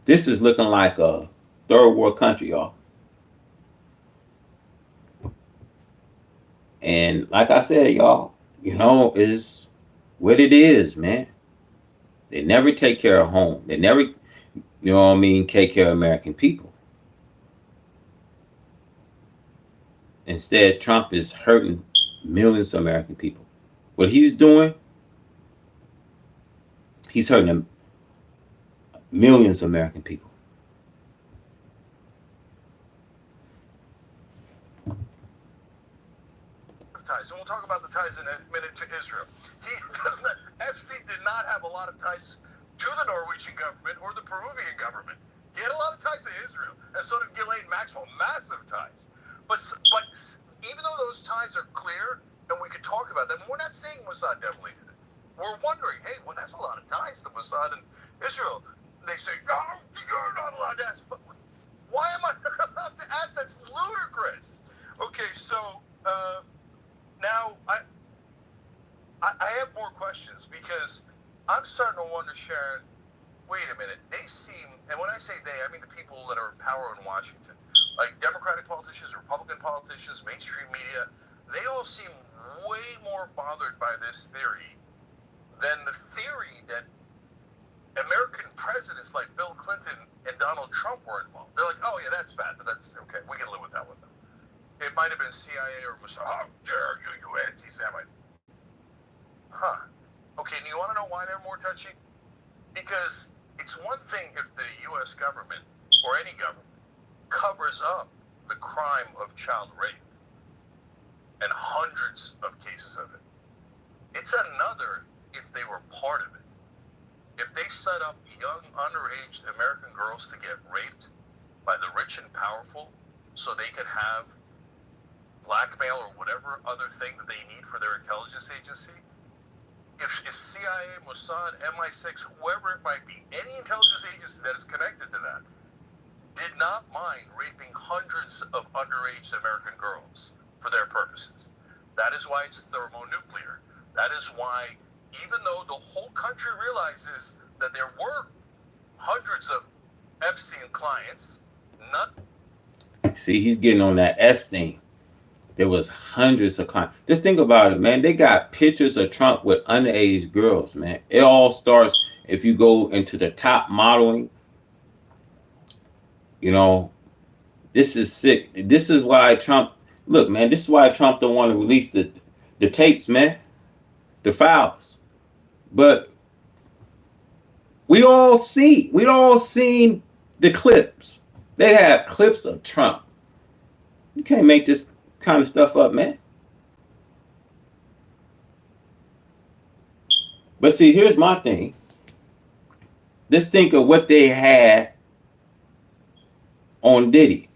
This is looking like a third world country, y'all. And like I said, y'all, you know, is what it is, man. They never take care of home. They never, you know what I mean, take care of American people. Instead, Trump is hurting millions of American people. What he's doing, he's hurting millions of American people. Ties, and we'll talk about the ties in a minute to Israel. Epstein did not have a lot of ties to the Norwegian government or the Peruvian government. He had a lot of ties to Israel, and so did Ghislaine Maxwell, massive ties. But even though those ties are clear, and we could talk about them, we're not saying Mossad definitely did it. We're wondering, hey, well, that's a lot of ties to Mossad and Israel. They say, no, you're not allowed to ask. But why am I not allowed to ask? That's ludicrous. Okay, so now I have more questions because I'm starting to wonder, Sharon, wait a minute. They seem, and when I say they, I mean the people that are in power in Washington, like Democratic politicians, Republican politicians, mainstream media, they all seem way more bothered by this theory than the theory that American presidents like Bill Clinton and Donald Trump were involved. They're like, oh yeah, that's bad, but that's okay. We can live with that one. It might have been CIA or Mossad. How dare you, you anti-Semite? Huh. Okay, and you want to know why they're more touchy? Because it's one thing if the U.S. government, or any government, covers up the crime of child rape and hundreds of cases of it. It's another if they were part of it. If they set up young underage American girls to get raped by the rich and powerful so they could have blackmail or whatever other thing that they need for their intelligence agency, if CIA, Mossad, MI6, whoever it might be, any intelligence agency that is connected to that, did not mind raping hundreds of underage American girls for their purposes. That is why it's thermonuclear. That is why, even though the whole country realizes that there were hundreds of Epstein clients, none. See, he's getting on that Epstein. There was hundreds of clients. Just think about it, man. They got pictures of Trump with underage girls, man. It all starts if you go into the top modeling. You know, this is sick. This is why Trump, look, man, this is why Trump don't want to release the tapes, man. The files. But we all seen the clips. They have clips of Trump. You can't make this kind of stuff up, man. But see, here's my thing. Let's think of what they had on Diddy.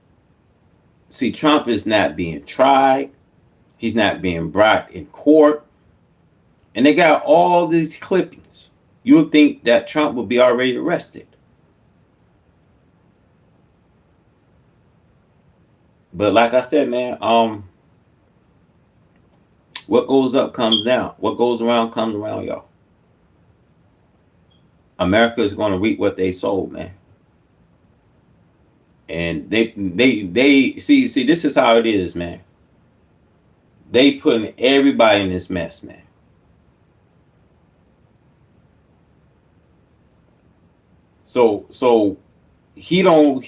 See, Trump is not being tried. He's not being brought in court. And they got all these clippings. You would think that Trump would be already arrested. But like I said, man, what goes up comes down. What goes around comes around, y'all. America is going to reap what they sowed, man. And they see, this is how it is, man. They putting everybody in this mess, man. So he don't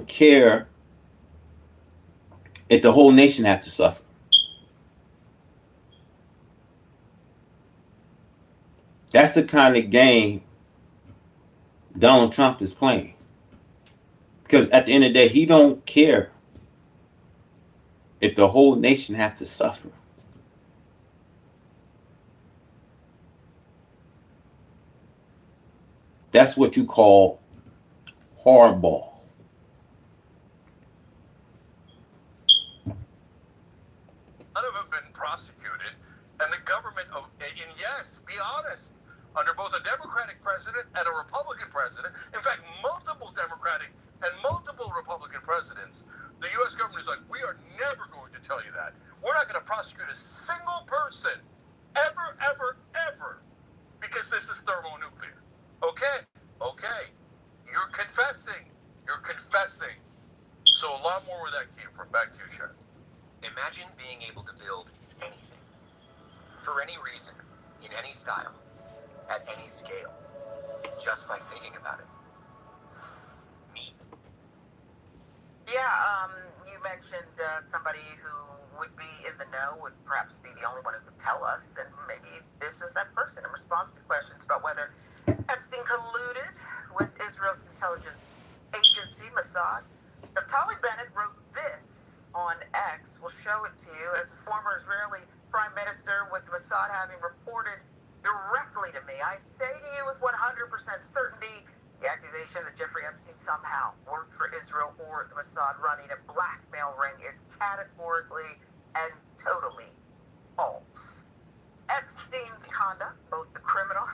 care if the whole nation has to suffer. That's the kind of game Donald Trump is playing. Because at the end of the day, he don't care if the whole nation has to suffer. That's what you call hardball. None of them have been prosecuted, and the government, and yes, be honest, under both a Democratic president and a Republican president, in fact, multiple Democratic and multiple Republican presidents, the U.S. government is like, we are never going to tell you that. We're not going to prosecute a single person, ever, ever, ever, because this is thermonuclear. Okay. You're confessing. So a lot more where that came from. Back to you, Sharon. Imagine being able to build anything, for any reason, in any style, at any scale, just by thinking about it. Me. Yeah, you mentioned somebody who would be in the know, would perhaps be the only one who could tell us, and maybe this is that person in response to questions about whether Epstein colluded with Israel's intelligence agency, Mossad. Naftali Bennett wrote this on X. We'll show it to you. As a former Israeli prime minister, with Mossad having reported directly to me, I say to you with 100% certainty, the accusation that Jeffrey Epstein somehow worked for Israel or the Mossad running a blackmail ring is categorically and totally false. Epstein's conduct, both the criminal,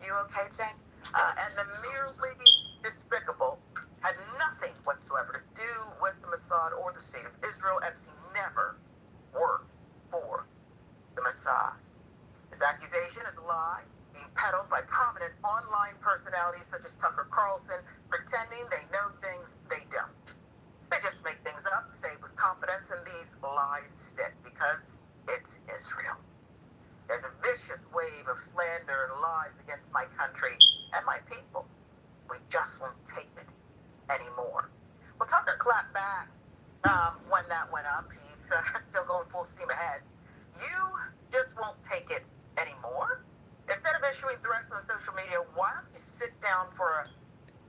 you okay, Jane? And the merely despicable, had nothing whatsoever to do with the Mossad or the state of Israel. Epstein never worked for the Mossad. His accusation is a lie, being peddled by prominent online personalities such as Tucker Carlson, pretending they know things they don't. They just make things up, say it with confidence, and these lies stick because it's Israel. There's a vicious wave of slander and lies against my country and my people. We just won't take it anymore. Well, Tucker clapped back when that went up. He's still going full steam ahead. You just won't take it anymore? Instead of issuing threats on social media, why don't you sit down for a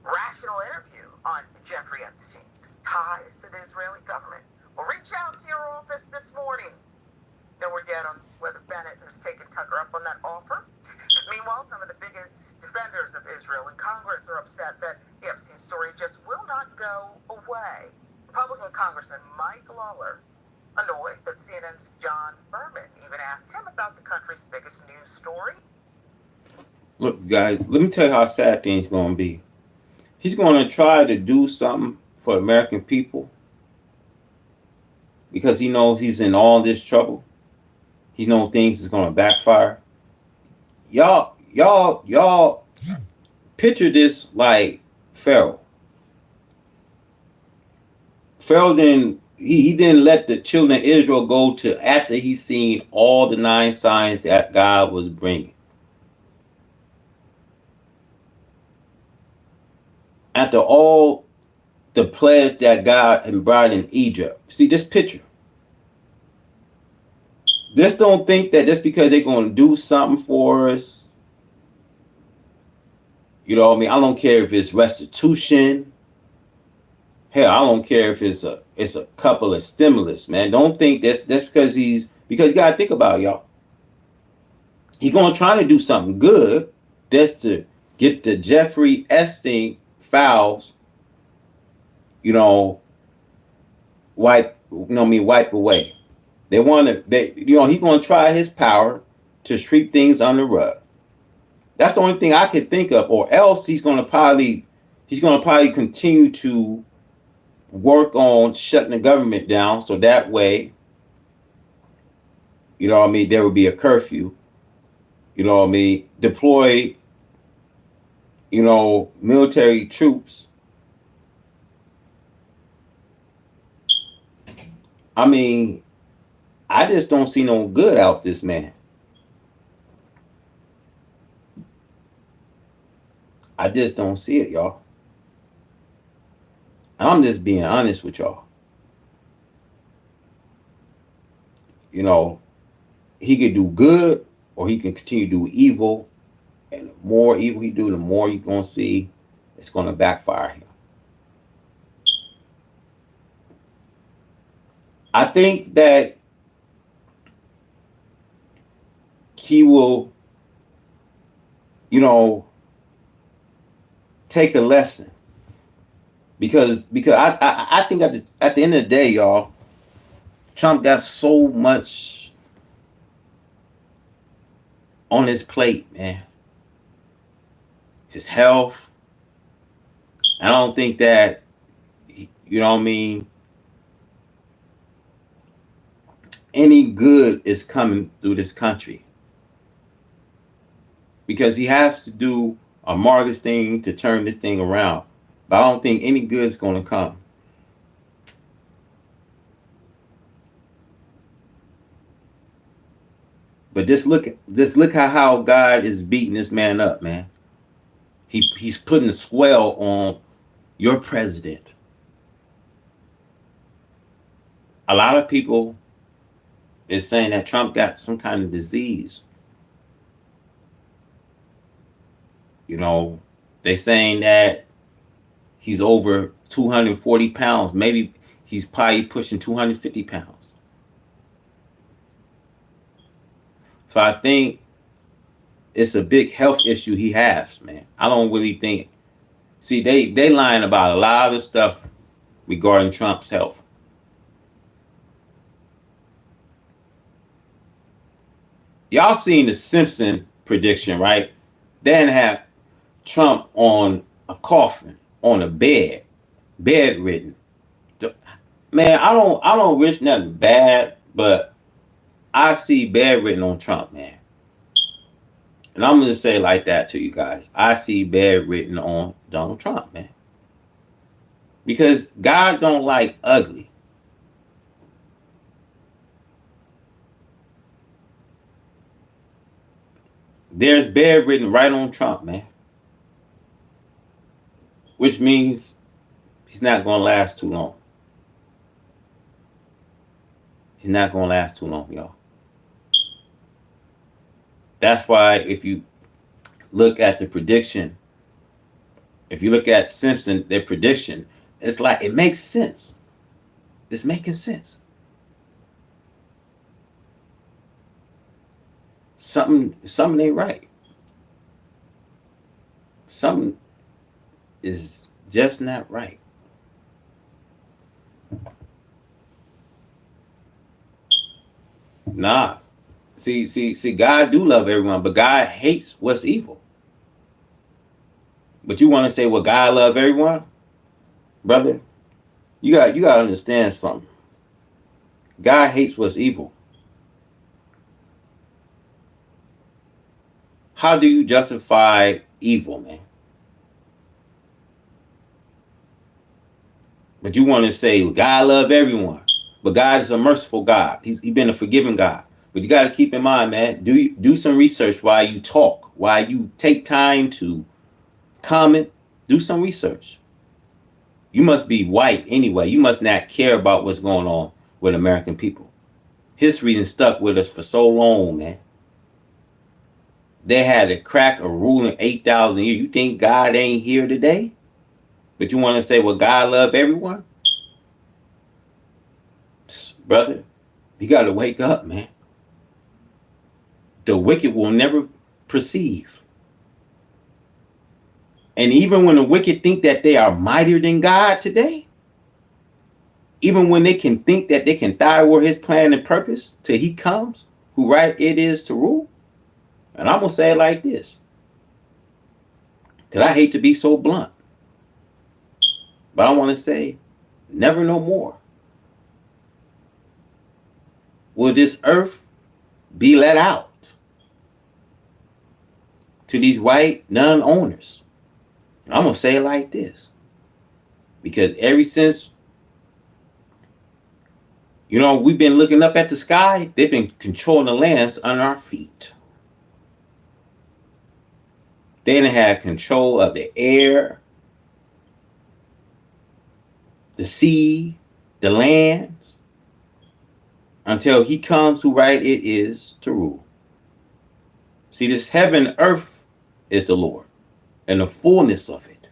rational interview on Jeffrey Epstein's ties to the Israeli government? Well, reach out to your office this morning. No word yet on whether Bennett has taken Tucker up on that offer. Meanwhile, some of the biggest defenders of Israel in Congress are upset that the Epstein story just will not go away. Republican Congressman Mike Lawler, annoyed that CNN's John Berman even asked him about the country's biggest news story. Look, guys, let me tell you how sad things going to be. He's going to try to do something for American people because he knows he's in all this trouble. He knows things is going to backfire. Y'all picture this like Pharaoh. Pharaoh didn't he didn't let the children of Israel go to after he seen all the 9 signs that God was bringing. After all the pledge that God had brought in Egypt. See this picture. Just don't think that just because they're going to do something for us, you know what I mean? I don't care if it's restitution. Hell, I don't care if it's a couple of stimulus, man. Don't think that's because because you gotta think about it, y'all. He's gonna try to do something good just to get the Jeffrey Epstein files, wipe away. He's gonna try his power to sweep things under the rug. That's the only thing I could think of, or else he's gonna probably continue to work on shutting the government down so that way, there would be a curfew, deploy, military troops. I mean, I just don't see no good out this man. I just don't see it, y'all. I'm just being honest with y'all. He could do good or he can continue to do evil. And the more evil he do, the more you're going to see it's going to backfire him. I think that he will, take a lesson. Because I think at the end of the day, y'all, Trump got so much on his plate, man. His health. I don't think that, any good is coming through this country. Because he has to do a marvelous thing to turn this thing around. But I don't think any good is going to come. But just look how God is beating this man up, man. He's putting a swell on your president. A lot of people is saying that Trump got some kind of disease. They saying that he's over 240 pounds. Maybe he's probably pushing 250 pounds. So I think it's a big health issue he has, man. I don't really think. See, they lying about a lot of stuff regarding Trump's health. Y'all seen the Simpson prediction, right? They didn't have Trump on a coffin, on a bedridden. Man, I don't wish nothing bad, but I see bedridden on Trump, man. And I'm gonna say it like that to you guys. I see bedridden on Donald Trump, man. Because God don't like ugly. There's bedridden right on Trump, man. Which means he's not gonna last too long. He's not gonna last too long, y'all. That's why if you look at the prediction, if you look at Simpson, their prediction, It's like it makes sense. It's making sense. Something ain't right. Something is just not right. Nah. See, God do love everyone, but God hates what's evil. But you want to say, well, God love everyone? Brother, you gotta understand something. God hates what's evil. How do you justify evil, man? But you want to say, well, God love everyone. But God is a merciful God. He's been a forgiving God. But you got to keep in mind, man, do some research while you talk, while you take time to comment, do some research. You must be white anyway. You must not care about what's going on with American people. History has stuck with us for so long, man. They had to crack a rule in 8,000 years. You think God ain't here today? But you want to say, well, God love everyone? Brother, you got to wake up, man. The wicked will never perceive. And even when the wicked think that they are mightier than God today, even when they can think that they can thwart his plan and purpose till he comes, who right it is to rule. And I'm going to say it like this, because I hate to be so blunt. But I want to say, never no more will this earth be let out to these white non-owners. And I'm going to say it like this, because ever since, we've been looking up at the sky, they've been controlling the lands under our feet. They didn't have control of the air, the sea, the lands, until he comes who right it is to rule. See, this heaven and earth is the Lord and the fullness of it.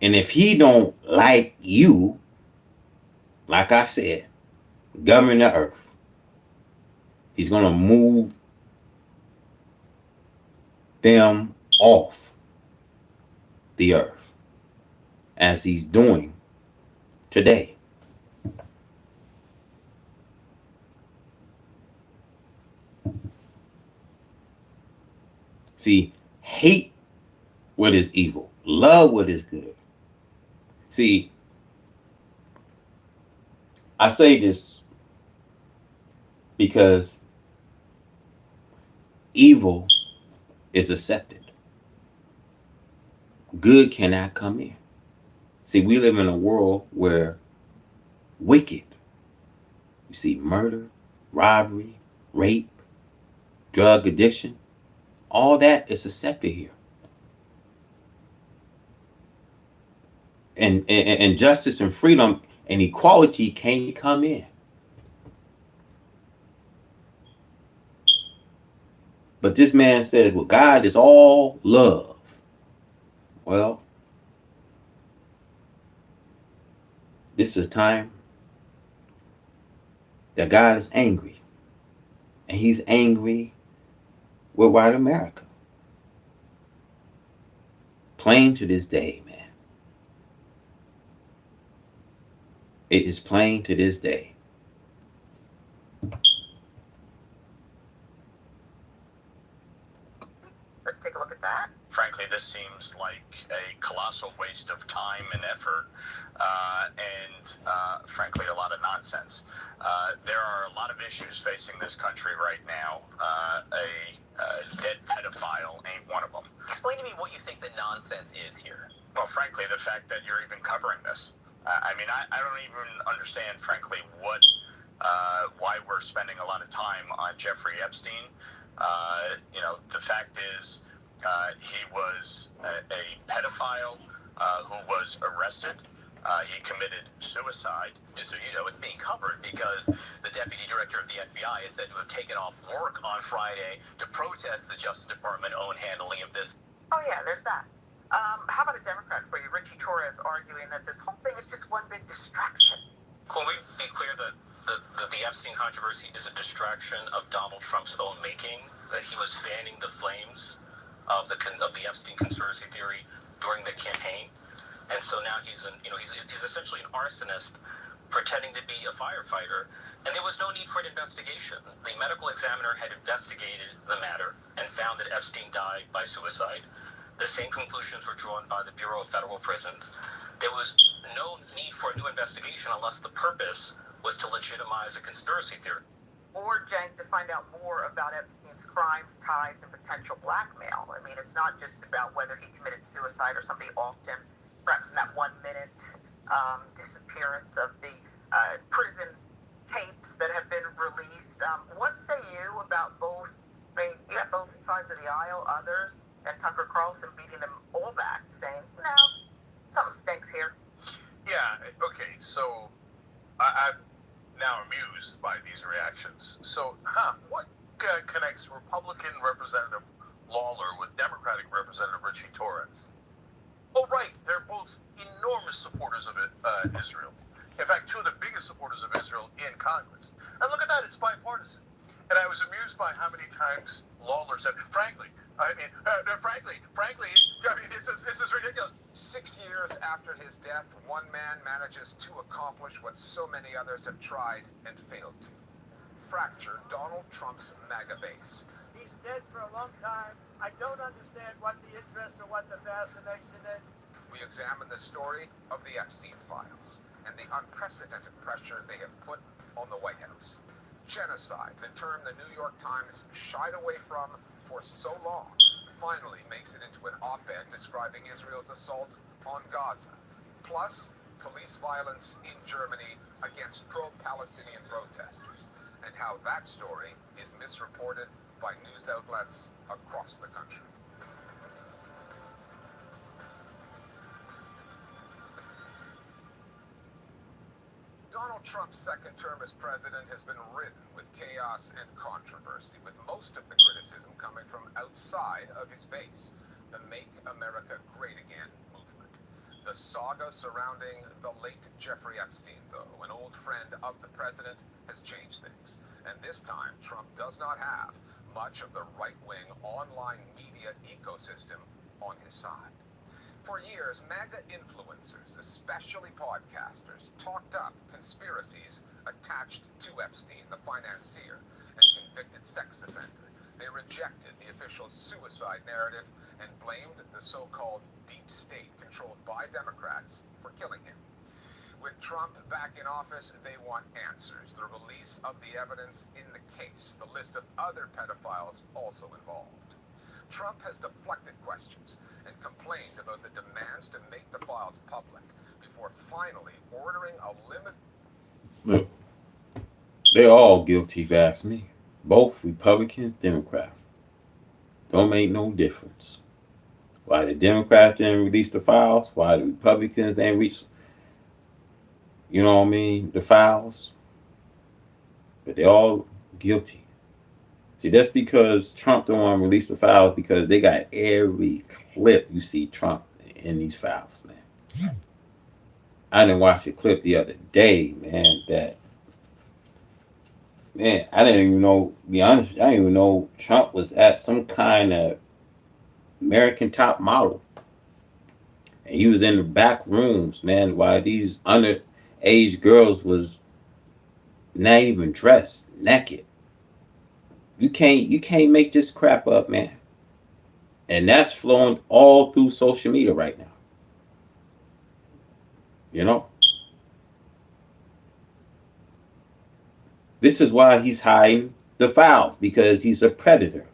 And if he don't like you, like I said, govern the earth, he's going to move them off the earth as he's doing today. See, hate what is evil, love what is good. See, I say this because evil is accepted. Good cannot come in. See, we live in a world where wicked, you see murder, robbery, rape, drug addiction, all that is accepted here. And justice and freedom and equality can't come in. But this man said, well, God is all love. Well, this is a time that God is angry. And he's angry with white America. Plain to this day, man. It is plain to this day. Let's take a look at that. Frankly, this seems like a colossal waste of time and effort, and frankly, a lot of nonsense. There are a lot of issues facing this country right now. A dead pedophile ain't one of them. Explain to me what you think the nonsense is here. Well, frankly, the fact that you're even covering this. I don't even understand, frankly, why we're spending a lot of time on Jeffrey Epstein. The fact is, he was a pedophile who was arrested. He committed suicide. Just so you know, it's being covered because the deputy director of the FBI is said to have taken off work on Friday to protest the Justice Department own handling of this. Oh yeah, there's that. How about a Democrat for you, Richie Torres, arguing that this whole thing is just one big distraction? Can we be clear that the Epstein controversy is a distraction of Donald Trump's own making? That he was fanning the flames of the Epstein conspiracy theory during the campaign, and so now he's essentially an arsonist pretending to be a firefighter, and there was no need for an investigation. The medical examiner had investigated the matter and found that Epstein died by suicide. The same conclusions were drawn by the Bureau of Federal Prisons. There was no need for a new investigation unless the purpose was to legitimize a conspiracy theory. Or, Jen, to find out more about Epstein's crimes, ties, and potential blackmail. I mean, it's not just about whether he committed suicide or somebody offed him, perhaps in that 1 minute disappearance of the prison tapes that have been released. What say you about both? I mean, you have both sides of the aisle, others, and Tucker Carlson beating them all back, saying, no, something stinks here. Yeah, okay, so I'm now amused by these reactions. So, what connects Republican Representative Lawler with Democratic Representative Richie Torres? Oh, right, they're both enormous supporters of Israel. In fact, two of the biggest supporters of Israel in Congress. And look at that, it's bipartisan. And I was amused by how many times Lawler said, frankly, this is ridiculous. 6 years after his death, one man manages to accomplish what so many others have tried and failed to. Fracture Donald Trump's MAGA base. He's dead for a long time. I don't understand what the interest or what the fascination is. We examine the story of the Epstein files and the unprecedented pressure they have put on the White House. Genocide, the term the New York Times shied away from for so long, finally makes it into an op-ed describing Israel's assault on Gaza. Plus, police violence in Germany against pro-Palestinian protesters, and how that story is misreported by news outlets across the country. Donald Trump's second term as president has been ridden with chaos and controversy, with most of the criticism coming from outside of his base. The Make America Great Again movement. The saga surrounding the late Jeffrey Epstein, though, an old friend of the president, has changed things. And this time, Trump does not have much of the right-wing online media ecosystem on his side. For years, MAGA influencers, especially podcasters, talked up conspiracies attached to Epstein, the financier and convicted sex offender. They rejected the official suicide narrative and blamed the so-called deep state controlled by Democrats for killing him. With Trump back in office, they want answers, the release of the evidence in the case, the list of other pedophiles also involved. Trump has deflected questions and complained about the demands to make the files public before finally ordering a limit. Look, they're all guilty, if you ask me. Both Republicans, Democrats. Don't make no difference. Why the Democrats didn't release the files, why the Republicans didn't reach, the files. But they're all guilty. See, that's because Trump don't want to release the files because they got every clip you see Trump in these files, man. I didn't watch a clip the other day, man, I didn't even know, to be honest, I didn't even know Trump was at some kind of American top model. And he was in the back rooms, man, while these underage girls was not even dressed, naked. You can't make this crap up, man. And that's flowing all through social media right now. This is why he's hiding the files, because he's a predator.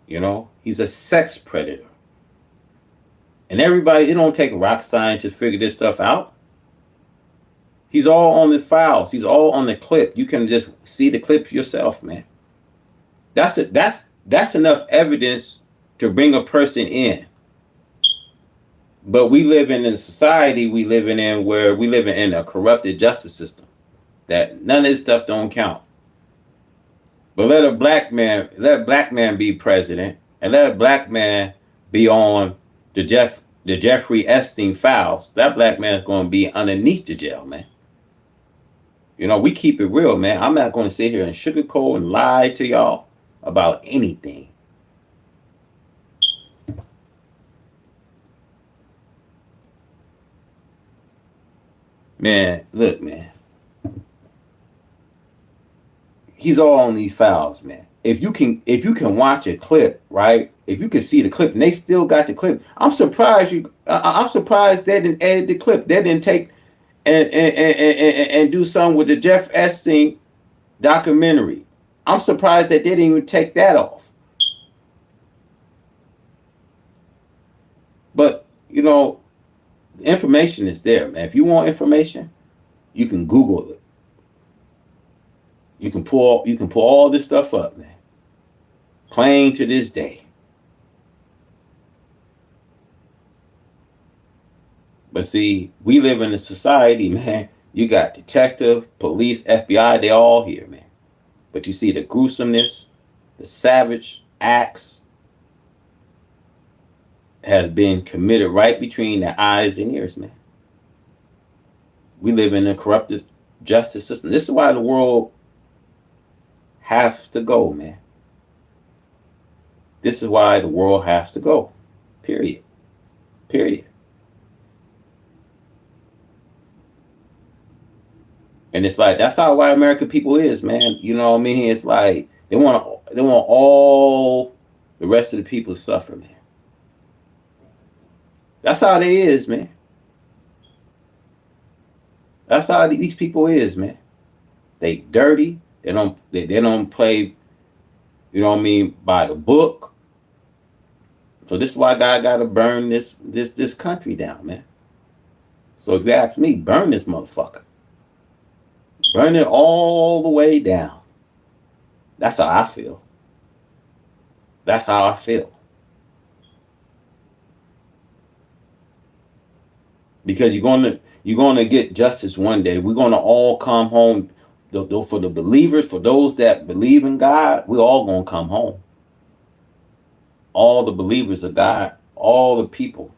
He's a sex predator. And everybody, it don't take a rocket scientist to figure this stuff out. He's all on the files. He's all on the clip. You can just see the clip yourself, man. That's it. That's enough evidence to bring a person in. But we live in a society where we live in a corrupted justice system that none of this stuff don't count. But let a black man be president, and let a black man be on the Jeffrey Epstein files, that black man is going to be underneath the jail, man. You know, we keep it real, man. I'm not going to sit here and sugarcoat and lie to y'all about anything. Man, look, man. He's all on these files, man. If you can watch a clip, right? If you can see the clip, and they still got the clip, I'm surprised I'm surprised they didn't edit the clip. They didn't take and do something with the Jeff Epstein documentary. I'm surprised that they didn't even take that off. But you know, the information is there, man. If you want information, you can Google it. You can pull all this stuff up, man. Plain to this day. But see, we live in a society, man. You got detective, police, FBI, they all here, man. But you see the gruesomeness, the savage acts has been committed right between the eyes and ears, man. We live in a corrupted justice system. This is why the world has to go, man. This is why the world has to go. Period. Period. And it's like that's how white American people is, man. You know what I mean? It's like they want all the rest of the people to suffer, man. That's how they is, man. That's how these people is, man. They dirty. They don't play, you know what I mean, by the book. So this is why God gotta burn this country down, man. So if you ask me, burn this motherfucker. Burn it all the way down. That's how I feel. That's how I feel. Because you're gonna get justice one day. We're gonna all come home. For the believers, for those that believe in God, we're all gonna come home. All the believers of God, all the people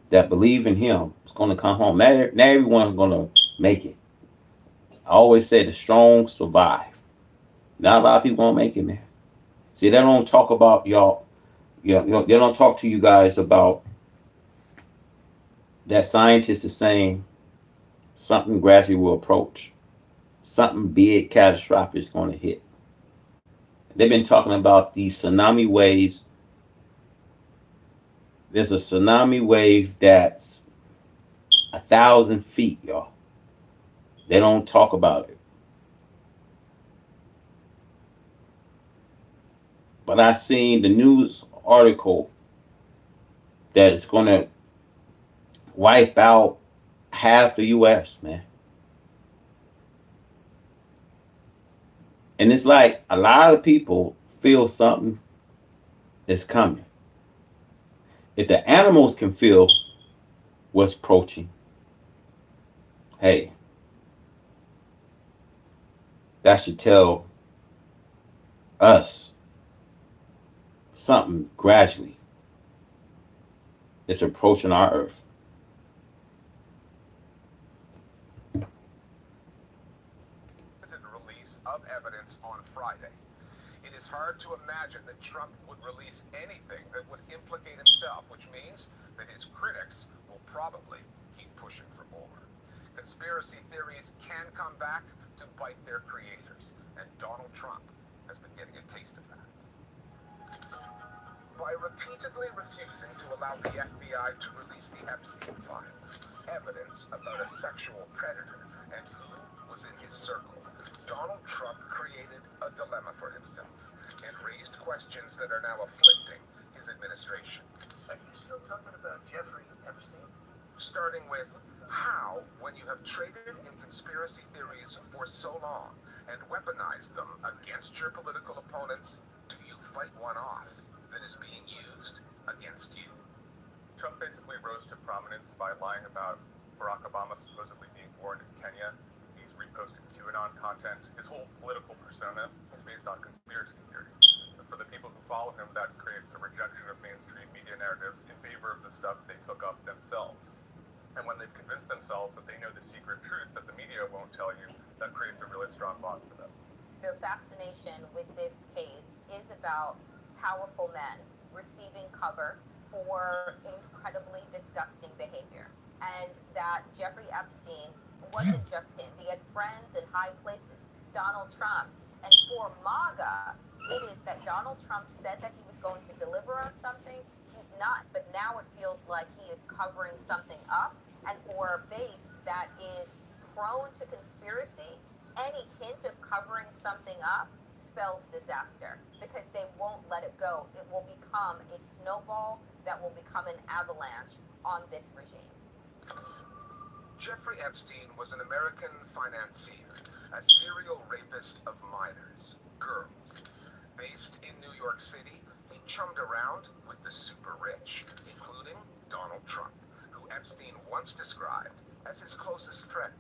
that believe in Him, is gonna come home. Not everyone's gonna make it. I always say the strong survive. Not a lot of people gonna make it, man. See, they don't talk about y'all. They don't talk to you guys about that scientists is saying something gradually will approach. Something big, catastrophic is going to hit. They've been talking about these tsunami waves. There's a tsunami wave that's 1,000 feet, y'all. They don't talk about it. But I seen the news article that it's going to wipe out half the U.S., man. And it's like a lot of people feel something is coming. If the animals can feel what's approaching, hey, that should tell us something gradually is approaching our earth. Release of evidence on Friday. It is hard to imagine that Trump would release anything that would implicate himself, which means that his critics will probably keep pushing for more. Conspiracy theories can come back to bite their creators, and Donald Trump has been getting a taste of that. By repeatedly refusing to allow the FBI to release the Epstein files, evidence about a sexual predator and who was in his circle, Donald Trump created a dilemma for himself and raised questions that are now afflicting his administration. Are you still talking about Jeffrey Epstein? Starting with how, when you have traded in conspiracy theories for so long and weaponized them against your political opponents, do you fight one off that is being used against you? Trump basically rose to prominence by lying about Barack Obama supposedly being born in Kenya. He's reposted QAnon content. His whole political persona is based on conspiracy theories. The for the people who follow him, that creates a rejection of mainstream media narratives in favor of the stuff they cook up themselves. And when they've convinced themselves that they know the secret truth that the media won't tell you, that creates a really strong bond for them. The fascination with this case is about powerful men receiving cover for incredibly disgusting behavior. And that Jeffrey Epstein wasn't just him. He had friends in high places, Donald Trump. And for MAGA, it is that Donald Trump said that he was going to deliver on something. He's not, but now it feels like he is covering something up. And for a base that is prone to conspiracy, any hint of covering something up spells disaster because they won't let it go. It will become a snowball that will become an avalanche on this regime. Jeffrey Epstein was an American financier, a serial rapist of minors, girls. Based in New York City, he chummed around with the super rich, including Donald Trump, who Epstein once described as his closest friend.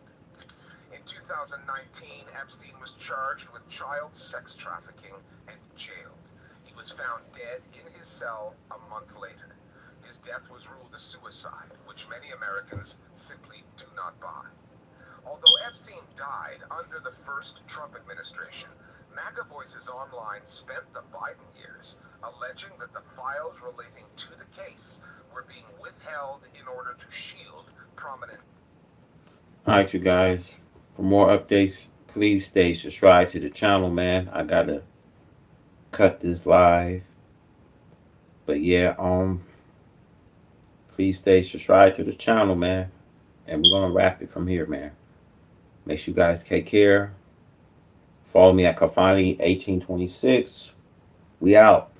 In 2019, Epstein was charged with child sex trafficking and jailed. He was found dead in his cell a month later. His death was ruled a suicide, which many Americans simply do not buy. Although Epstein died under the first Trump administration, MAGA Voices Online spent the Biden years alleging that the files relating to the case were being withheld in order to shield prominent. Alright, you guys. For more updates, please stay subscribed to the channel, man. I gotta cut this live. But yeah, please stay subscribed to the channel, man. And we're gonna wrap it from here, man. Make sure you guys take care. Follow me at Kafani1826. We out.